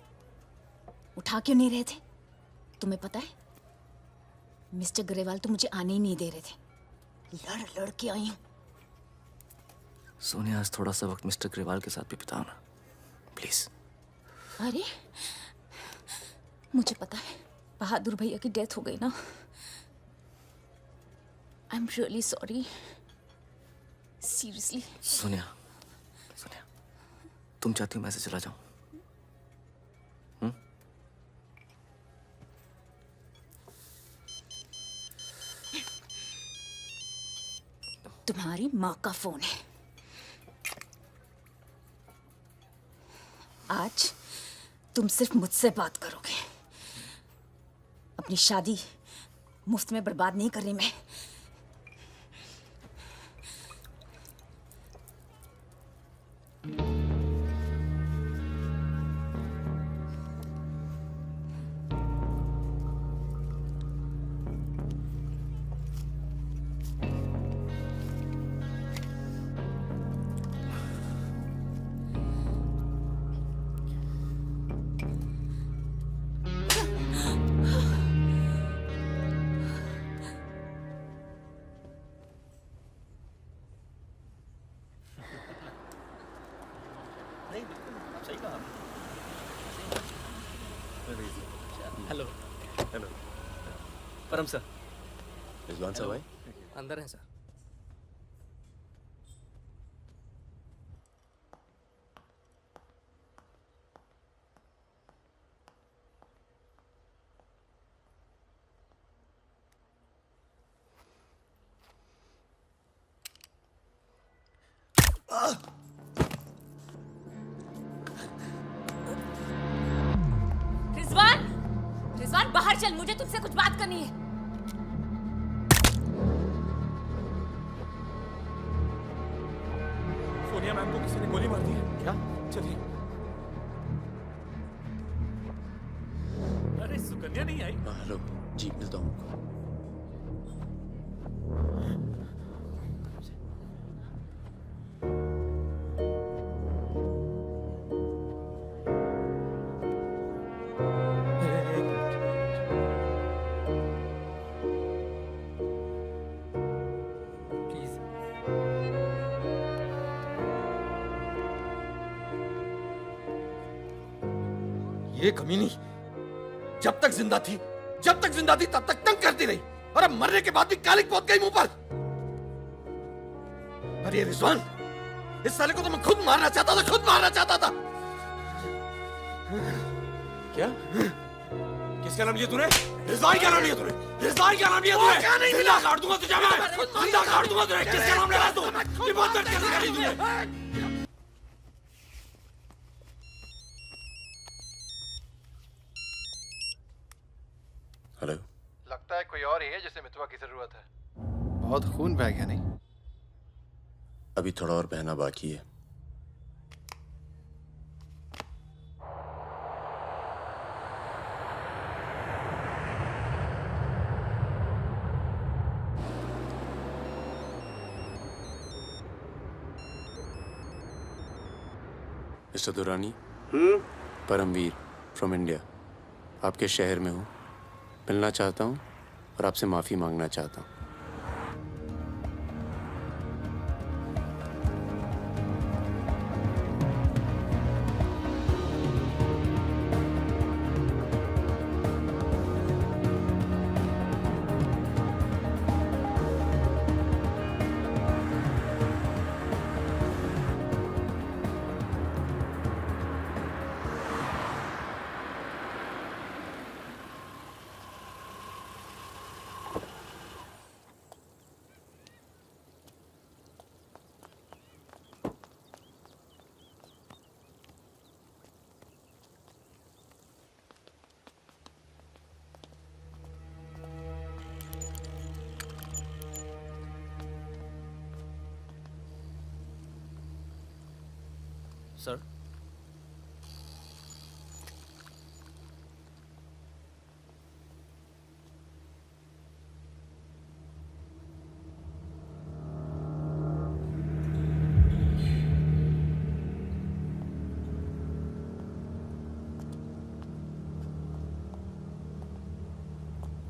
उठा क्यों नहीं रहे थे? तुम्हें पता है मिस्टर ग्रेवाल तो मुझे आने ही नहीं दे रहे थे। लड़ लड़ के आई हूँ। सोनिया, आज थोड़ा सा वक्त मिस्टर ग्रेवाल के साथ भी बिताओ ना, प्लीज। अरे मुझे पता है बहादुर भैया की डेथ हो गई ना। I am really sorry, seriously. Sonia, Sonia, तुम चाहती हो मैं ऐसे चला जाऊं? तुम्हारी माँ का फोन है। आज तुम सिर्फ मुझसे बात करोगे। अपनी शादी मुफ्त में बर्बाद नहीं कर रही मैं। हेलो। हेलो। परम सर। रिजवान साहब आए? अंदर हैं सर। रिजवान, रिजवान बाहर चल, मुझे तुमसे कुछ बात करनी है। सोनिया मैम को किसी ने गोली मार दी है। क्या? चलिए। अरे सुकन्या नहीं आई? हेलो जी, मिलता हूँ आपको। ये कमीनी जब तक जिंदा थी तब तक तंग करती रही, और अब मरने के बाद भी कालिक पहुंच गई मुंह पर। पर ये रिजवान, इस साले को तो मैं खुद मारना चाहता था। क्या? किसका नाम लिया तूने? रिजवान का नाम लिया तूने? रिजवान का नाम लिया तूने? क्या नहीं जिंदा काट दूंगा तुझे मैं। जिंदा काट दूंगा तुझे। किसका नाम लगा तू? ये बहुत दर्द कैसे करी तूने? हेलो। लगता है कोई और ही है जिसे मितवा की जरूरत है। बहुत खून बह गया नहीं? अभी थोड़ा और बहना बाकी है। Mister Durrani, Paramvir from India, आपके शहर में हूँ, मिलना चाहता हूँ और आपसे माफ़ी मांगना चाहता हूँ। सर,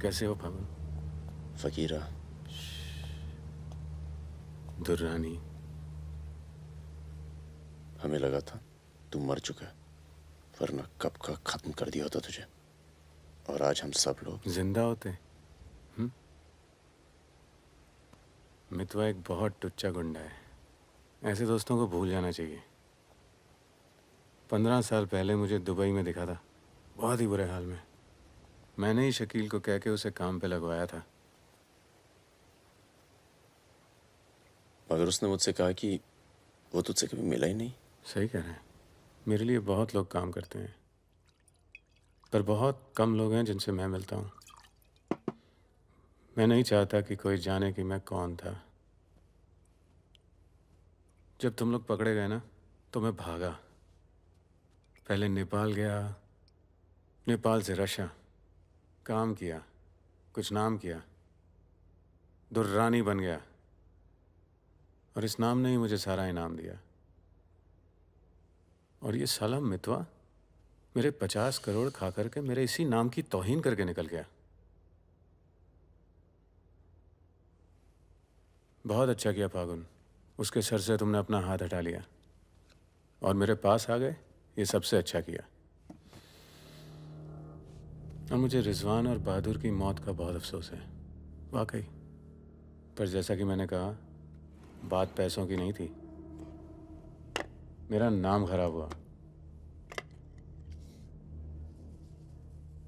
कैसे हो फागुन? फकीरा, दुर्रानी, हमें लगा था तू मर चुका है, वरना कब का खत्म कर दिया होता तुझे। और आज हम सब लोग जिंदा होते। मितवा एक बहुत टुच्चा गुंडा है। ऐसे दोस्तों को भूल जाना चाहिए। 15 साल पहले मुझे दुबई में दिखा था, बहुत ही बुरे हाल में। मैंने ही शकील को कह के उसे काम पे लगवाया था। मगर उसने मुझसे कहा कि वो तुझसे कभी मिला ही नहीं। सही कह रहे हैं। मेरे लिए बहुत लोग काम करते हैं, पर बहुत कम लोग हैं जिनसे मैं मिलता हूँ। मैं नहीं चाहता कि कोई जाने कि मैं कौन था। जब तुम लोग पकड़े गए ना, तो मैं भागा। पहले नेपाल गया, नेपाल से रशिया, काम किया, कुछ नाम किया, दुर्रानी बन गया, और इस नाम ने ही मुझे सारा इनाम दिया। और ये साला मितवा मेरे 50 करोड़ खा करके मेरे इसी नाम की तौहीन करके निकल गया। बहुत अच्छा किया फागुन, उसके सर से तुमने अपना हाथ हटा लिया और मेरे पास आ गए। ये सबसे अच्छा किया। और मुझे रिजवान और बहादुर की मौत का बहुत अफसोस है, वाकई। पर जैसा कि मैंने कहा, बात पैसों की नहीं थी। मेरा नाम खराब हुआ।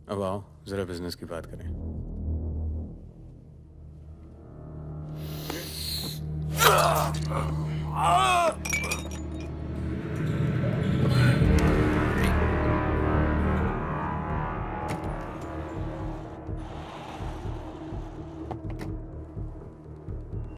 अब आओ जरा बिजनेस की बात करें।